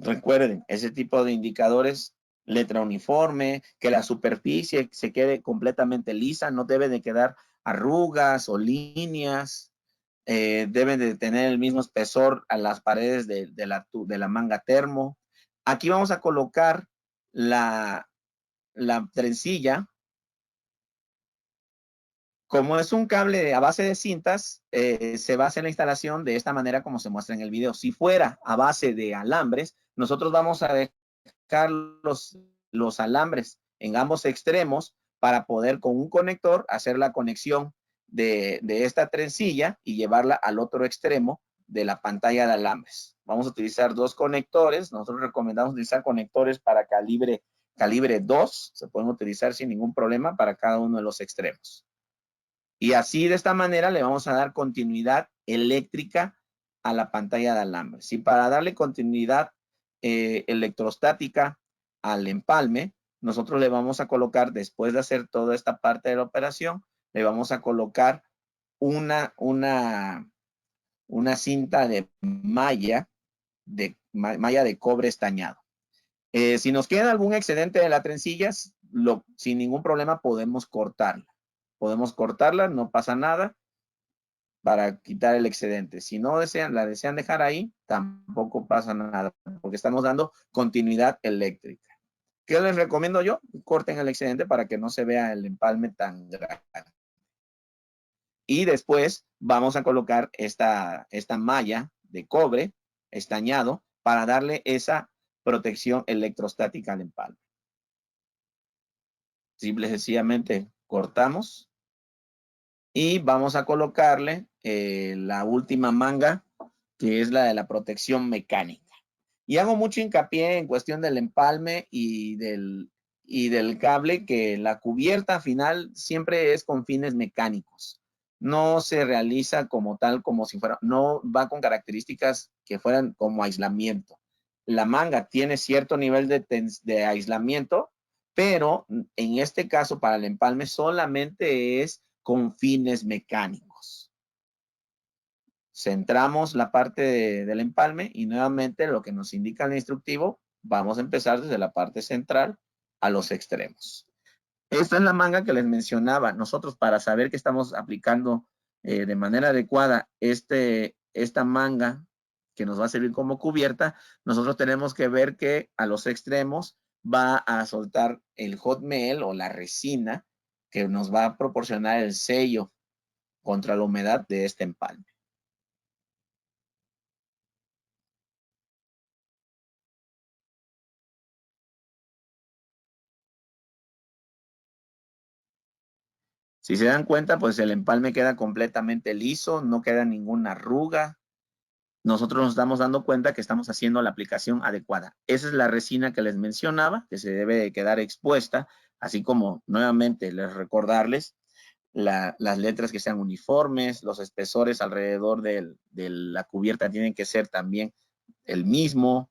Recuerden, ese tipo de indicadores, letra uniforme, que la superficie se quede completamente lisa, no debe de quedar arrugas o líneas, deben de tener el mismo espesor a las paredes de la manga termo. Aquí vamos a colocar la trencilla. Como es un cable a base de cintas, se va a hacer la instalación de esta manera como se muestra en el video. Si fuera a base de alambres, nosotros vamos a dejar los alambres en ambos extremos para poder con un conector hacer la conexión de esta trencilla y llevarla al otro extremo de la pantalla de alambres. Vamos a utilizar dos conectores. Nosotros recomendamos utilizar conectores para calibre 2. Se pueden utilizar sin ningún problema para cada uno de los extremos. Y así de esta manera le vamos a dar continuidad eléctrica a la pantalla de alambres. Y para darle continuidad electrostática al empalme, nosotros le vamos a colocar, después de hacer toda esta parte de la operación, le vamos a colocar una cinta de malla de cobre estañado. Si nos queda algún excedente de las trencillas, sin ningún problema podemos cortarla. Podemos cortarla, no pasa nada para quitar el excedente. Si no la desean dejar ahí, tampoco pasa nada, porque estamos dando continuidad eléctrica. ¿Qué les recomiendo yo? Corten el excedente para que no se vea el empalme tan grande. Y después vamos a colocar esta malla de cobre estañado para darle esa protección electrostática al empalme. Simple y sencillamente cortamos y vamos a colocarle la última manga, que es la de la protección mecánica. Y hago mucho hincapié en cuestión del empalme y del cable, que la cubierta final siempre es con fines mecánicos. No se realiza como tal, como si fuera, no va con características que fueran como aislamiento. La manga tiene cierto nivel de aislamiento, pero en este caso para el empalme solamente es con fines mecánicos. Centramos la parte del empalme y nuevamente lo que nos indica el instructivo, vamos a empezar desde la parte central a los extremos. Esta es la manga que les mencionaba. Nosotros, para saber que estamos aplicando de manera adecuada esta manga que nos va a servir como cubierta, nosotros tenemos que ver que a los extremos va a soltar el hot melt o la resina que nos va a proporcionar el sello contra la humedad de este empalme. Si se dan cuenta, pues el empalme queda completamente liso, no queda ninguna arruga. Nosotros nos estamos dando cuenta que estamos haciendo la aplicación adecuada. Esa es la resina que les mencionaba, que se debe de quedar expuesta, así como nuevamente les recordarles las letras que sean uniformes, los espesores alrededor de la cubierta tienen que ser también el mismo.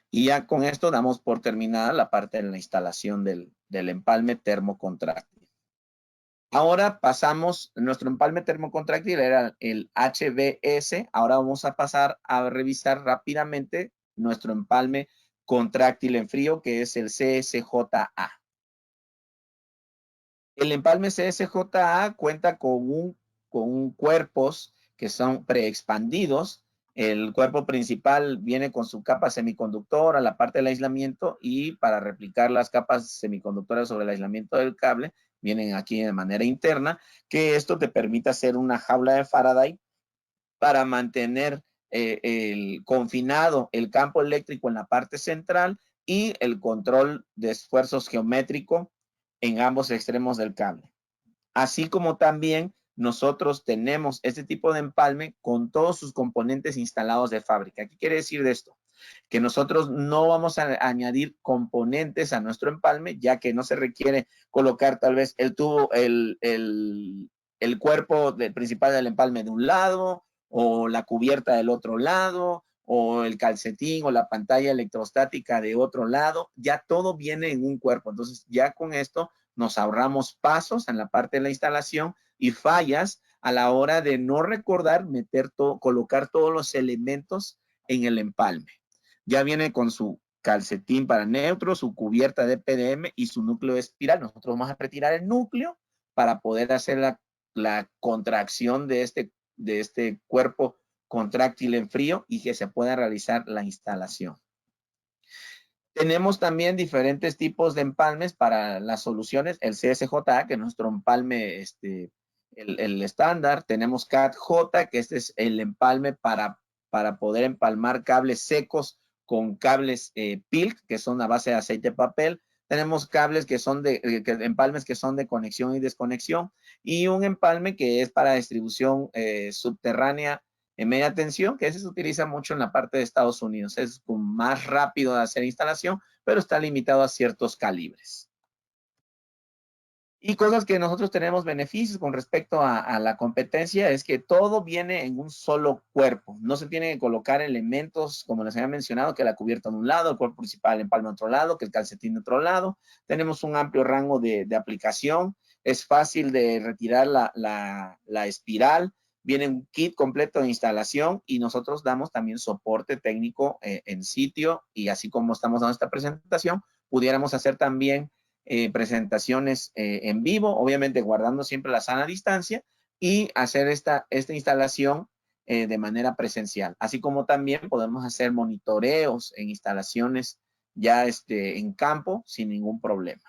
Y ya con esto damos por terminada la parte de la instalación del empalme termocontráctil. Ahora pasamos, nuestro empalme termocontráctil era el HBS. Ahora vamos a pasar a revisar rápidamente nuestro empalme contráctil en frío, que es el CSJA. El empalme CSJA cuenta con cuerpos que son preexpandidos. El cuerpo principal viene con su capa semiconductora, la parte del aislamiento, y para replicar las capas semiconductoras sobre el aislamiento del cable, vienen aquí de manera interna, que esto te permite hacer una jaula de Faraday para mantener confinado el campo eléctrico en la parte central y el control de esfuerzos geométrico en ambos extremos del cable. Así como también nosotros tenemos este tipo de empalme con todos sus componentes instalados de fábrica. ¿Qué quiere decir de esto? Que nosotros no vamos a añadir componentes a nuestro empalme, ya que no se requiere colocar tal vez el tubo, el cuerpo principal del empalme de un lado, o la cubierta del otro lado, o el calcetín o la pantalla electrostática de otro lado. Ya todo viene en un cuerpo. Entonces, ya con esto nos ahorramos pasos en la parte de la instalación y fallas a la hora de no recordar colocar todos los elementos en el empalme. Ya viene con su calcetín para neutro, su cubierta de PDM y su núcleo de espiral. Nosotros vamos a retirar el núcleo para poder hacer la contracción de este cuerpo contráctil en frío y que se pueda realizar la instalación. Tenemos también diferentes tipos de empalmes para las soluciones. El CSJA, que es nuestro empalme, el estándar. Tenemos CAT-J, que este es el empalme para poder empalmar cables secos con cables PILC, que son a base de aceite de papel. Tenemos cables que son empalmes que son de conexión y desconexión. Y un empalme que es para distribución subterránea en media tensión, que ese se utiliza mucho en la parte de Estados Unidos. Es más rápido de hacer instalación, pero está limitado a ciertos calibres. Y cosas que nosotros tenemos beneficios con respecto a la competencia es que todo viene en un solo cuerpo. No se tienen que colocar elementos, como les había mencionado, que la cubierta de un lado, el cuerpo principal, el empalme de otro lado, que el calcetín de otro lado. Tenemos un amplio rango de aplicación. Es fácil de retirar la espiral. Viene un kit completo de instalación y nosotros damos también soporte técnico en sitio, y así como estamos dando esta presentación, pudiéramos hacer también presentaciones en vivo, obviamente guardando siempre la sana distancia, y hacer esta instalación de manera presencial. Así como también podemos hacer monitoreos en instalaciones ya en campo sin ningún problema.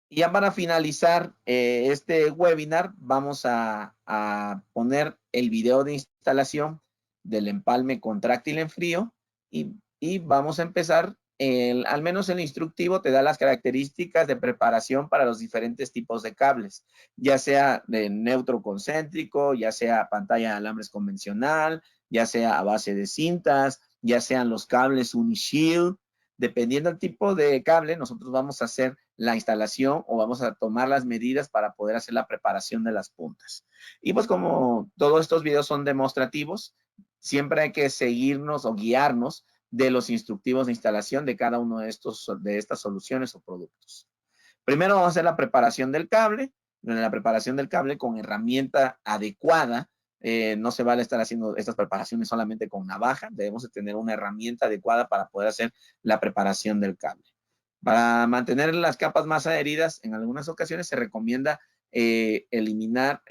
Y ya para finalizar este webinar, vamos a poner el video de instalación del empalme contráctil en frío y vamos a empezar. Al menos el instructivo te da las características de preparación para los diferentes tipos de cables, ya sea de neutro concéntrico, ya sea pantalla de alambres convencional, ya sea a base de cintas, ya sean los cables Unishield. Dependiendo del tipo de cable, nosotros vamos a hacer la instalación o vamos a tomar las medidas para poder hacer la preparación de las puntas. Y pues como todos estos videos son demostrativos, siempre hay que seguirnos o guiarnos de los instructivos de instalación de cada uno de estas soluciones o productos. Primero vamos a hacer la preparación del cable. La preparación del cable con herramienta adecuada. No se vale estar haciendo estas preparaciones solamente con navaja. Debemos tener una herramienta adecuada para poder hacer la preparación del cable. Para mantener las capas más adheridas, en algunas ocasiones se recomienda eliminar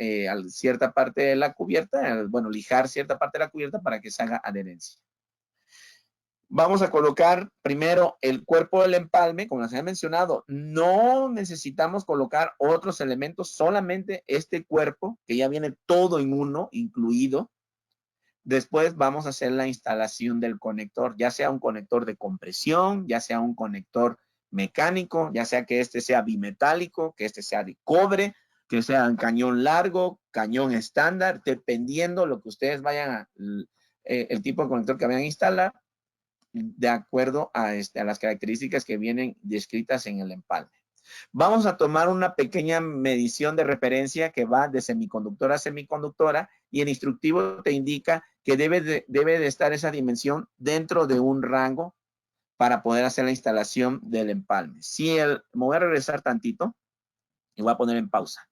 cierta parte de la cubierta, lijar cierta parte de la cubierta para que se haga adherencia. Vamos a colocar primero el cuerpo del empalme, como les había mencionado. No necesitamos colocar otros elementos, solamente este cuerpo, que ya viene todo en uno, incluido. Después vamos a hacer la instalación del conector, ya sea un conector de compresión, ya sea un conector mecánico, ya sea que este sea bimetálico, que este sea de cobre, que sea un cañón largo, cañón estándar, dependiendo lo que ustedes vayan el tipo de conector que vayan a instalar, de acuerdo a las características que vienen descritas en el empalme. Vamos a tomar una pequeña medición de referencia que va de semiconductora a semiconductora y el instructivo te indica que debe de estar esa dimensión dentro de un rango para poder hacer la instalación del empalme. Me voy a regresar tantito y voy a poner en pausa.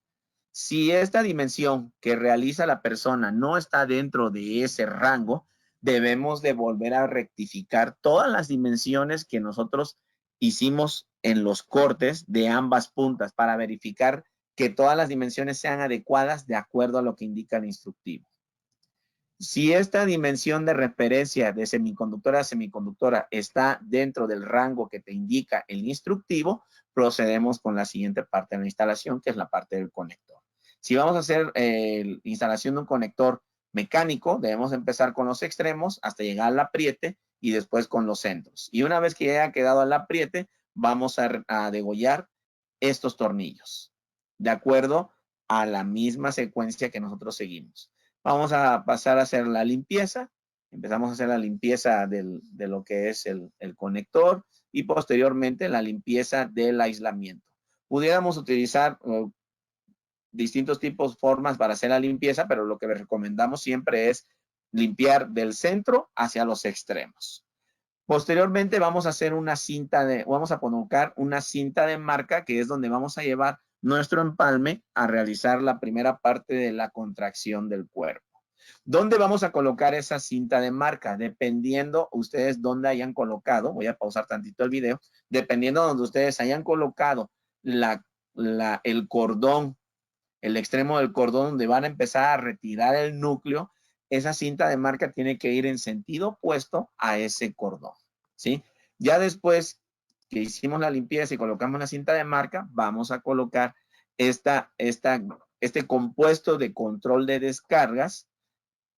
Si esta dimensión que realiza la persona no está dentro de ese rango, debemos de volver a rectificar todas las dimensiones que nosotros hicimos en los cortes de ambas puntas para verificar que todas las dimensiones sean adecuadas de acuerdo a lo que indica el instructivo. Si esta dimensión de referencia de semiconductora a semiconductora está dentro del rango que te indica el instructivo, procedemos con la siguiente parte de la instalación, que es la parte del conector. Si vamos a hacer instalación de un conector mecánico, debemos empezar con los extremos hasta llegar al apriete y después con los centros. Y una vez que haya quedado al apriete, vamos a degollar estos tornillos, de acuerdo a la misma secuencia que nosotros seguimos. Vamos a pasar a hacer la limpieza. Empezamos a hacer la limpieza de lo que es el conector y posteriormente la limpieza del aislamiento. Pudiéramos utilizar distintos tipos, formas para hacer la limpieza, pero lo que les recomendamos siempre es limpiar del centro hacia los extremos. Posteriormente vamos a hacer vamos a colocar una cinta de marca que es donde vamos a llevar nuestro empalme a realizar la primera parte de la contracción del cuerpo. ¿Dónde vamos a colocar esa cinta de marca? Dependiendo ustedes dónde hayan colocado, voy a pausar tantito el video, dependiendo de donde ustedes hayan colocado el cordón, el extremo del cordón donde van a empezar a retirar el núcleo, esa cinta de marca tiene que ir en sentido opuesto a ese cordón, ¿sí? Ya después que hicimos la limpieza y colocamos la cinta de marca, vamos a colocar este compuesto de control de descargas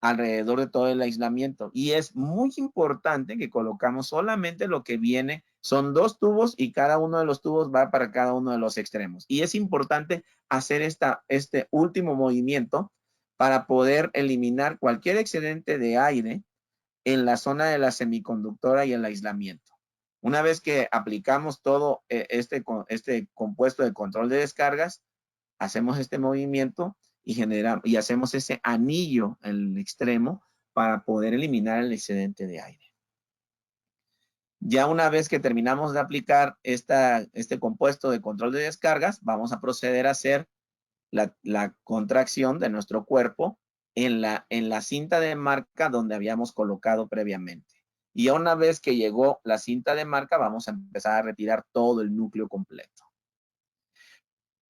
alrededor de todo el aislamiento. Y es muy importante que colocamos solamente lo que viene, son 2 tubos y cada uno de los tubos va para cada uno de los extremos. Y es importante hacer este último movimiento para poder eliminar cualquier excedente de aire en la zona de la semiconductora y el aislamiento. Una vez que aplicamos todo este compuesto de control de descargas, hacemos este movimiento y hacemos ese anillo en el extremo para poder eliminar el excedente de aire. Ya una vez que terminamos de aplicar este compuesto de control de descargas, vamos a proceder a hacer la contracción de nuestro cuerpo en la cinta de marca donde habíamos colocado previamente. Y ya una vez que llegó la cinta de marca, vamos a empezar a retirar todo el núcleo completo.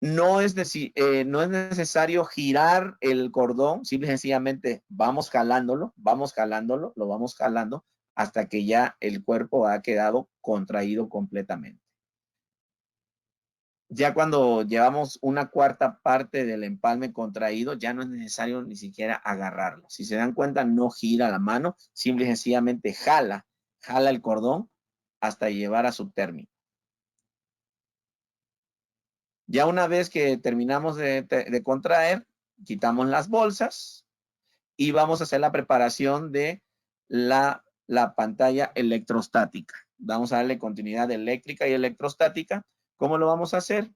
No es necesario girar el cordón, simple y sencillamente vamos jalándolo, lo vamos jalando hasta que ya el cuerpo ha quedado contraído completamente. Ya cuando llevamos una cuarta parte del empalme contraído, ya no es necesario ni siquiera agarrarlo. Si se dan cuenta, no gira la mano, simple y sencillamente jala el cordón hasta llevar a su término. Ya una vez que terminamos de contraer, quitamos las bolsas y vamos a hacer la preparación de la pantalla electrostática. Vamos a darle continuidad eléctrica y electrostática. ¿Cómo lo vamos a hacer?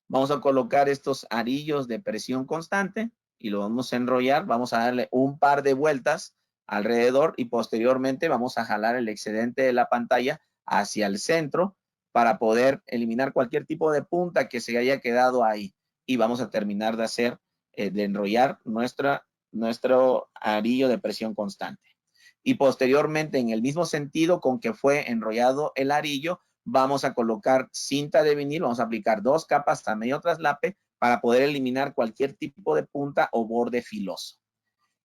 Vamos a colocar estos arillos de presión constante y lo vamos a enrollar. Vamos a darle un par de vueltas alrededor y posteriormente vamos a jalar el excedente de la pantalla hacia el centro para poder eliminar cualquier tipo de punta que se haya quedado ahí. Y vamos a terminar de enrollar nuestro arillo de presión constante. Y posteriormente, en el mismo sentido con que fue enrollado el arillo, vamos a colocar cinta de vinil, vamos a aplicar 2 capas a medio traslape para poder eliminar cualquier tipo de punta o borde filoso.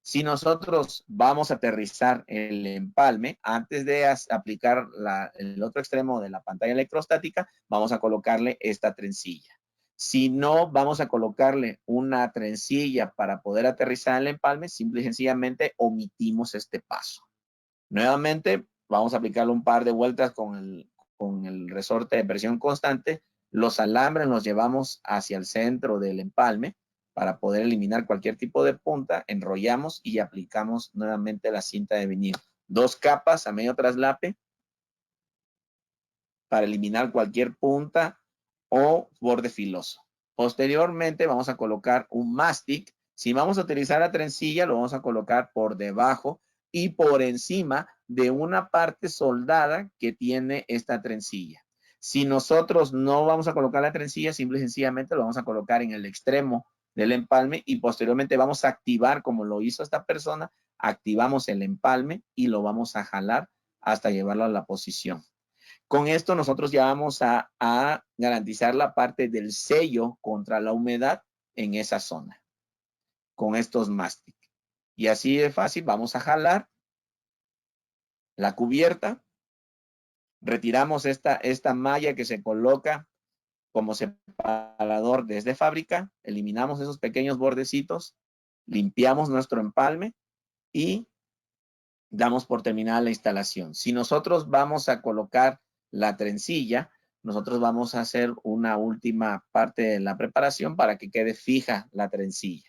Si nosotros vamos a aterrizar el empalme, antes de aplicar el otro extremo de la pantalla electrostática, vamos a colocarle esta trencilla. Si no vamos a colocarle una trencilla para poder aterrizar el empalme, simple y sencillamente omitimos este paso. Nuevamente, vamos a aplicarle un par de vueltas con el resorte de presión constante. Los alambres los llevamos hacia el centro del empalme para poder eliminar cualquier tipo de punta, enrollamos y aplicamos nuevamente la cinta de vinil. 2 capas a medio traslape para eliminar cualquier punta o borde filoso. Posteriormente vamos a colocar un mastic. Si vamos a utilizar la trencilla, lo vamos a colocar por debajo y por encima de una parte soldada que tiene esta trencilla. Si nosotros no vamos a colocar la trencilla, simple y sencillamente lo vamos a colocar en el extremo del empalme y posteriormente vamos a activar, como lo hizo esta persona, activamos el empalme y lo vamos a jalar hasta llevarlo a la posición. Con esto nosotros ya vamos a garantizar la parte del sello contra la humedad en esa zona, con estos mastic. Y así de fácil, vamos a jalar la cubierta, retiramos esta malla que se coloca como separador desde fábrica, eliminamos esos pequeños bordecitos, limpiamos nuestro empalme y damos por terminada la instalación. Si nosotros vamos a colocar la trencilla, nosotros vamos a hacer una última parte de la preparación para que quede fija la trencilla.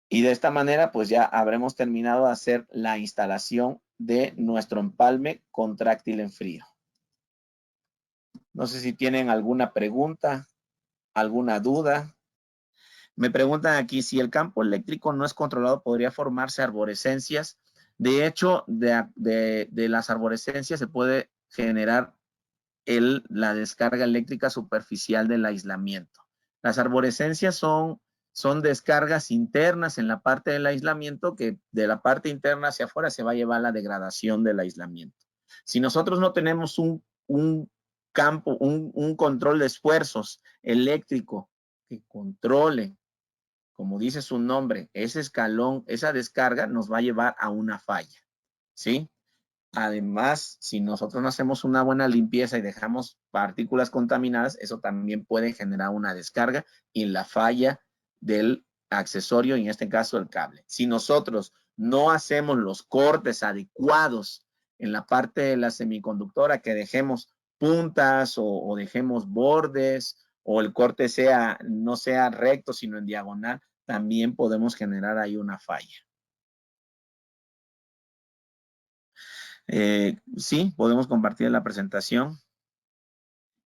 Y de esta manera, pues ya habremos terminado de hacer la instalación de nuestro empalme contráctil en frío. No sé si tienen alguna pregunta, alguna duda. Me preguntan aquí, si el campo eléctrico no es controlado, ¿podría formarse arborescencias? De hecho, de las arborescencias se puede generar la descarga eléctrica superficial del aislamiento. Las arborescencias son descargas internas en la parte del aislamiento que de la parte interna hacia afuera se va a llevar la degradación del aislamiento. Si nosotros no tenemos un control de esfuerzos eléctrico que controle, como dice su nombre, ese escalón, esa descarga nos va a llevar a una falla, ¿sí? Además, si nosotros no hacemos una buena limpieza y dejamos partículas contaminadas, eso también puede generar una descarga y la falla del accesorio, en este caso el cable. Si nosotros no hacemos los cortes adecuados en la parte de la semiconductora, que dejemos puntas o dejemos bordes, o el corte no sea recto, sino en diagonal, también podemos generar ahí una falla. Sí, podemos compartir la presentación.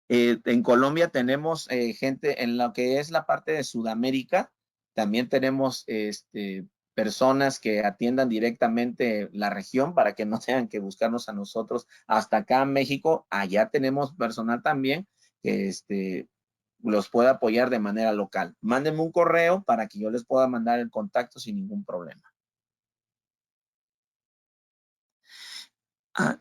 En Colombia tenemos gente en lo que es la parte de Sudamérica. También tenemos personas que atiendan directamente la región para que no tengan que buscarnos a nosotros hasta acá en México. Allá tenemos personal también que los pueda apoyar de manera local. Mándenme un correo para que yo les pueda mandar el contacto sin ningún problema.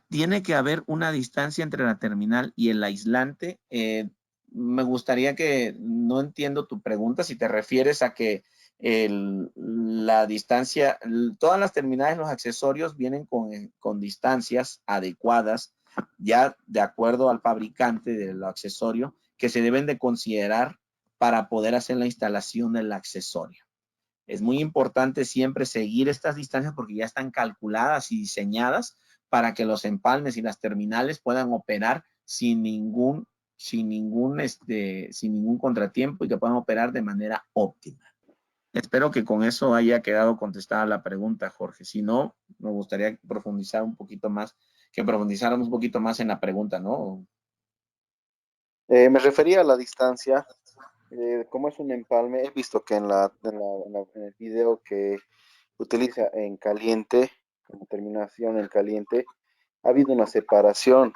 Tiene que haber una distancia entre la terminal y el aislante. Me gustaría que, no entiendo tu pregunta, si te refieres a que la distancia, todas las terminales, los accesorios vienen con distancias adecuadas, ya de acuerdo al fabricante del accesorio, que se deben de considerar para poder hacer la instalación del accesorio. Es muy importante siempre seguir estas distancias porque ya están calculadas y diseñadas para que los empalmes y las terminales puedan operar sin ningún contratiempo y que puedan operar de manera óptima. Espero que con eso haya quedado contestada la pregunta, Jorge. Si no, me gustaría profundizar un poquito más, que profundizáramos un poquito más en la pregunta, ¿no? Me refería a la distancia. Como es un empalme, he visto que en el video que utiliza en caliente, como terminación en caliente, ha habido una separación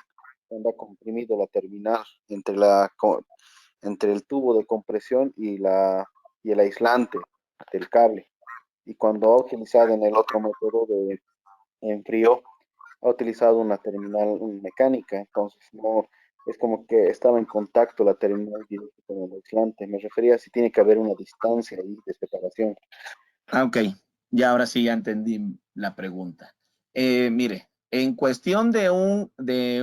cuando ha comprimido la terminal entre el tubo de compresión y el aislante del cable. Y cuando ha utilizado en el otro método de en frío, ha utilizado una terminal mecánica, entonces no es como que estaba en contacto la terminal directa con el aislante. Me refería a si tiene que haber una distancia ahí de separación. Ok, ya ahora sí ya entendí la pregunta. Mire, en cuestión de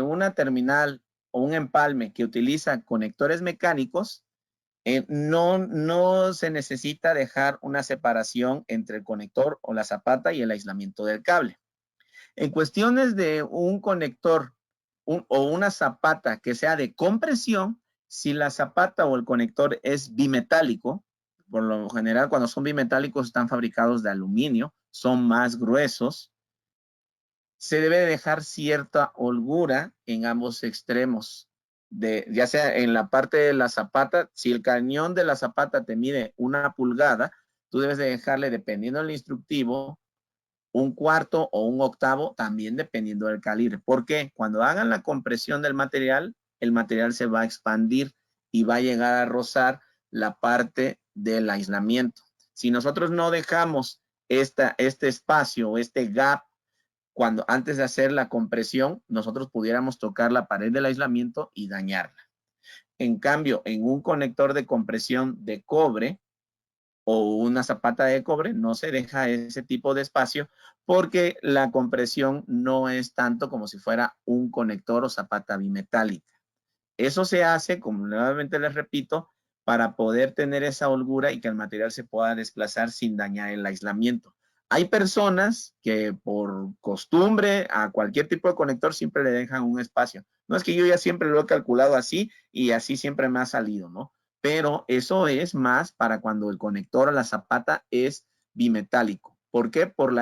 una terminal o un empalme que utiliza conectores mecánicos, no se necesita dejar una separación entre el conector o la zapata y el aislamiento del cable. En cuestiones de un conector o una zapata que sea de compresión, si la zapata o el conector es bimetálico, por lo general cuando son bimetálicos están fabricados de aluminio, son más gruesos, se debe dejar cierta holgura en ambos extremos, ya sea en la parte de la zapata. Si el cañón de la zapata te mide 1 pulgada, tú debes de dejarle, dependiendo del instructivo, 1/4 o 1/8, también dependiendo del calibre. Porque cuando hagan la compresión del material, el material se va a expandir y va a llegar a rozar la parte del aislamiento. Si nosotros no dejamos este espacio o este gap, antes de hacer la compresión, nosotros pudiéramos tocar la pared del aislamiento y dañarla. En cambio, en un conector de compresión de cobre o una zapata de cobre, no se deja ese tipo de espacio porque la compresión no es tanto como si fuera un conector o zapata bimetálica. Eso se hace, como nuevamente les repito, para poder tener esa holgura y que el material se pueda desplazar sin dañar el aislamiento. Hay personas que por costumbre a cualquier tipo de conector siempre le dejan un espacio. No es que yo ya siempre lo he calculado así y así siempre me ha salido, ¿no? Pero eso es más para cuando el conector o la zapata es bimetálico. ¿Por qué? Por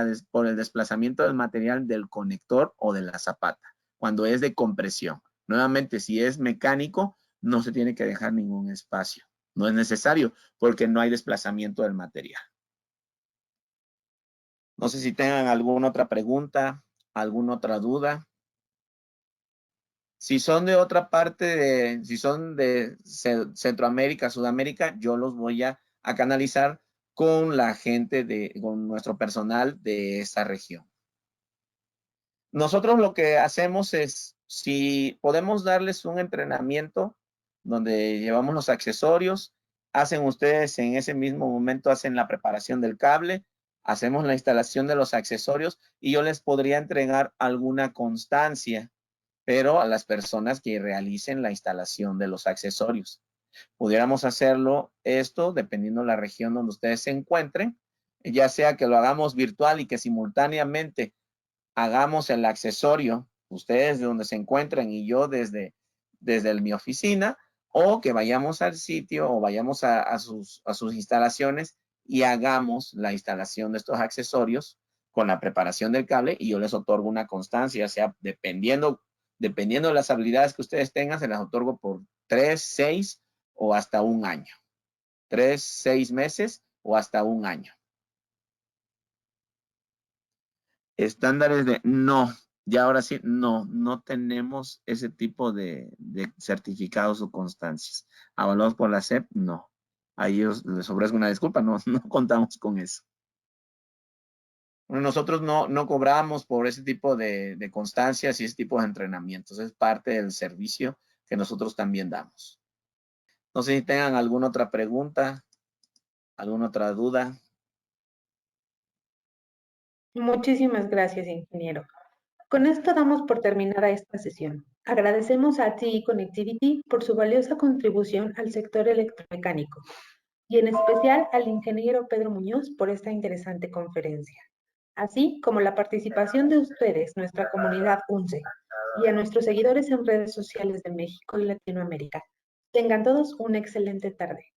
el desplazamiento del material del conector o de la zapata, cuando es de compresión. Nuevamente, si es mecánico, no se tiene que dejar ningún espacio. No es necesario porque no hay desplazamiento del material. No sé si tengan alguna otra pregunta, alguna otra duda. Si son de otra parte, si son de Centroamérica, Sudamérica, yo los voy a canalizar con la gente, con nuestro personal de esa región. Nosotros lo que hacemos es, si podemos darles un entrenamiento donde llevamos los accesorios, hacen ustedes en ese mismo momento, hacen la preparación del cable, hacemos la instalación de los accesorios y yo les podría entregar alguna constancia, pero a las personas que realicen la instalación de los accesorios. Pudiéramos hacerlo esto dependiendo de la región donde ustedes se encuentren, ya sea que lo hagamos virtual y que simultáneamente hagamos el accesorio, ustedes de donde se encuentran y yo desde mi oficina, o que vayamos al sitio o vayamos a sus instalaciones y hagamos la instalación de estos accesorios con la preparación del cable y yo les otorgo una constancia, o sea, dependiendo de las habilidades que ustedes tengan, se las otorgo por 3, 6 o hasta 1 año. 3, 6 meses o hasta 1 año. Estándares no, ya ahora sí, no tenemos ese tipo de certificados o constancias. Avalados por la SEP, no. A ellos les ofrezco una disculpa, no contamos con eso. Nosotros no cobramos por ese tipo de constancias y ese tipo de entrenamientos. Es parte del servicio que nosotros también damos. No sé si tengan alguna otra pregunta, alguna otra duda. Muchísimas gracias, ingeniero. Con esto damos por terminada esta sesión. Agradecemos a TE Connectivity por su valiosa contribución al sector electromecánico y en especial al ingeniero Pedro Muñoz por esta interesante conferencia, así como la participación de ustedes, nuestra comunidad UNCE, y a nuestros seguidores en redes sociales de México y Latinoamérica. Tengan todos una excelente tarde.